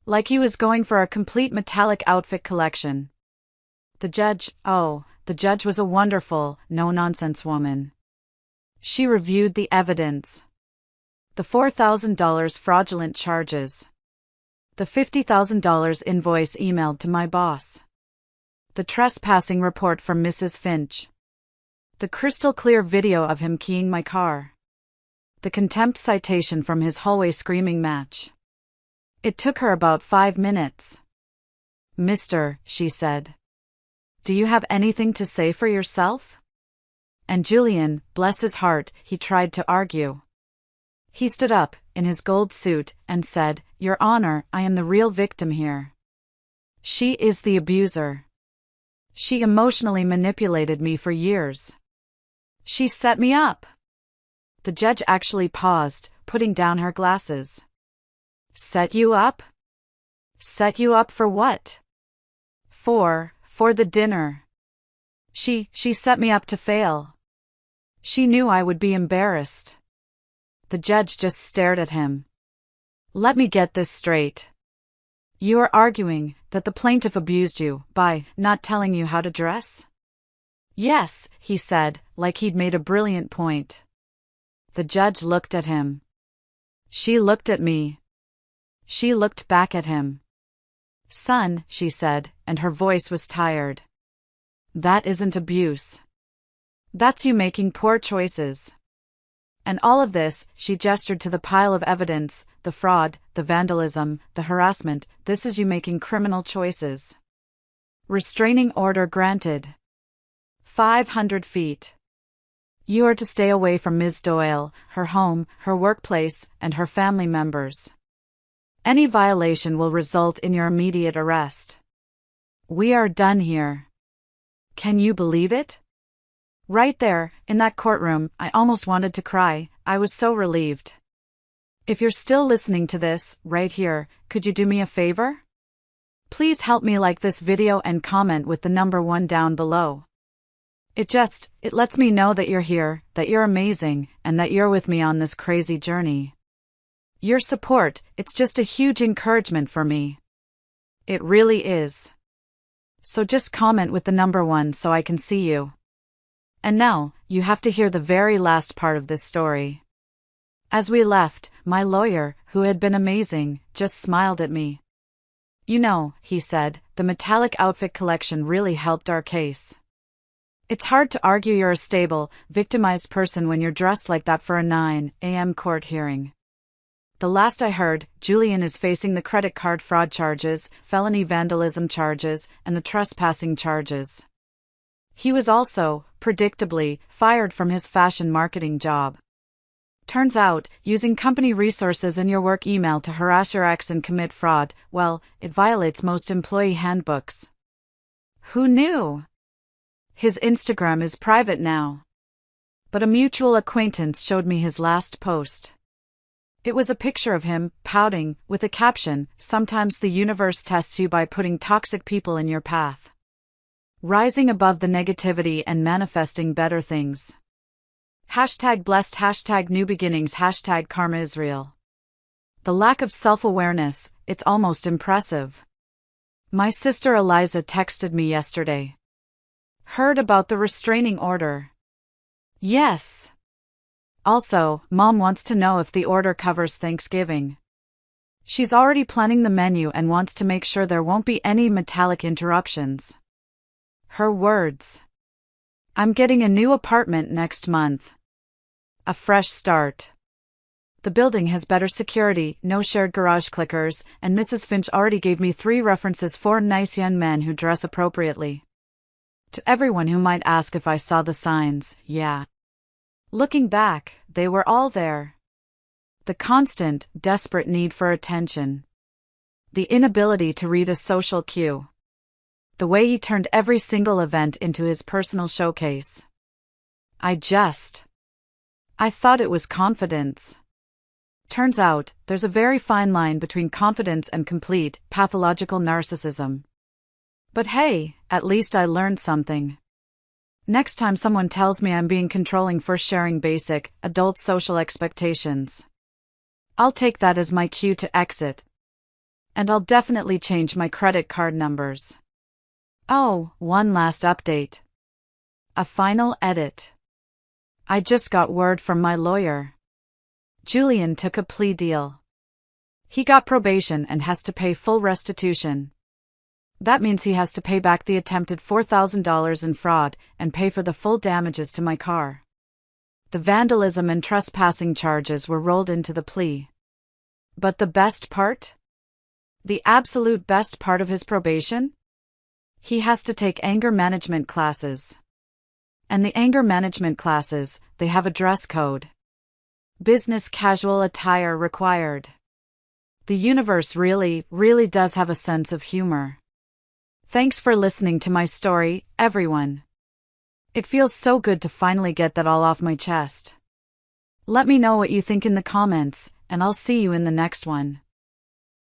Like he was going for a complete metallic outfit collection. The judge was a wonderful, no-nonsense woman. She reviewed the evidence. The $4,000 fraudulent charges. The $50,000 invoice emailed to my boss. The trespassing report from Mrs. Finch. The crystal clear video of him keying my car. The contempt citation from his hallway screaming match. It took her about 5 minutes. Mister, she said. Do you have anything to say for yourself? And Julian, bless his heart, he tried to argue. He stood up, in his gold suit, and said, Your Honor, I am the real victim here. She is the abuser. She emotionally manipulated me for years. She set me up. The judge actually paused, putting down her glasses. Set you up? Set you up for what? For the dinner. She set me up to fail. She knew I would be embarrassed. The judge just stared at him. Let me get this straight. You are arguing that the plaintiff abused you by not telling you how to dress? Yes, he said, like he'd made a brilliant point. The judge looked at him. She looked at me. She looked back at him. Son, she said, and her voice was tired. That isn't abuse. That's you making poor choices. And all of this, she gestured to the pile of evidence, the fraud, the vandalism, the harassment, this is you making criminal choices. Restraining order granted. 500 feet. You are to stay away from Ms. Doyle, her home, her workplace, and her family members. Any violation will result in your immediate arrest. We are done here. Can you believe it? Right there, in that courtroom, I almost wanted to cry, I was so relieved. If you're still listening to this, right here, could you do me a favor? Please help me like this video and comment with the number 1 down below. It lets me know that you're here, that you're amazing, and that you're with me on this crazy journey. Your support, it's just a huge encouragement for me. It really is. So just comment with the number 1 so I can see you. And now, you have to hear the very last part of this story. As we left, my lawyer, who had been amazing, just smiled at me. You know, he said, the metallic outfit collection really helped our case. It's hard to argue you're a stable, victimized person when you're dressed like that for a 9 a.m. court hearing. The last I heard, Julian is facing the credit card fraud charges, felony vandalism charges, and the trespassing charges. He was also, predictably, fired from his fashion marketing job. Turns out, using company resources in your work email to harass your ex and commit fraud, well, it violates most employee handbooks. Who knew? His Instagram is private now. But a mutual acquaintance showed me his last post. It was a picture of him, pouting, with a caption, "Sometimes the universe tests you by putting toxic people in your path. Rising above the negativity and manifesting better things. #blessed, #new beginnings, #karma Israel." The lack of self-awareness, it's almost impressive. My sister Eliza texted me yesterday. Heard about the restraining order? Yes. Also, Mom wants to know if the order covers Thanksgiving. She's already planning the menu and wants to make sure there won't be any metallic interruptions. Her words. I'm getting a new apartment next month. A fresh start. The building has better security, no shared garage clickers, and Mrs. Finch already gave me 3 references for nice young men who dress appropriately. To everyone who might ask if I saw the signs, yeah. Looking back, they were all there. The constant, desperate need for attention. The inability to read a social cue. The way he turned every single event into his personal showcase. I thought it was confidence. Turns out, there's a very fine line between confidence and complete, pathological narcissism. But hey, at least I learned something. Next time someone tells me I'm being controlling for sharing basic, adult social expectations, I'll take that as my cue to exit. And I'll definitely change my credit card numbers. Oh, one last update. A final edit. I just got word from my lawyer. Julian took a plea deal. He got probation and has to pay full restitution. That means he has to pay back the attempted $4,000 in fraud and pay for the full damages to my car. The vandalism and trespassing charges were rolled into the plea. But the best part? The absolute best part of his probation? He has to take anger management classes. And the anger management classes, they have a dress code. Business casual attire required. The universe really, really does have a sense of humor. Thanks for listening to my story, everyone. It feels so good to finally get that all off my chest. Let me know what you think in the comments, and I'll see you in the next one.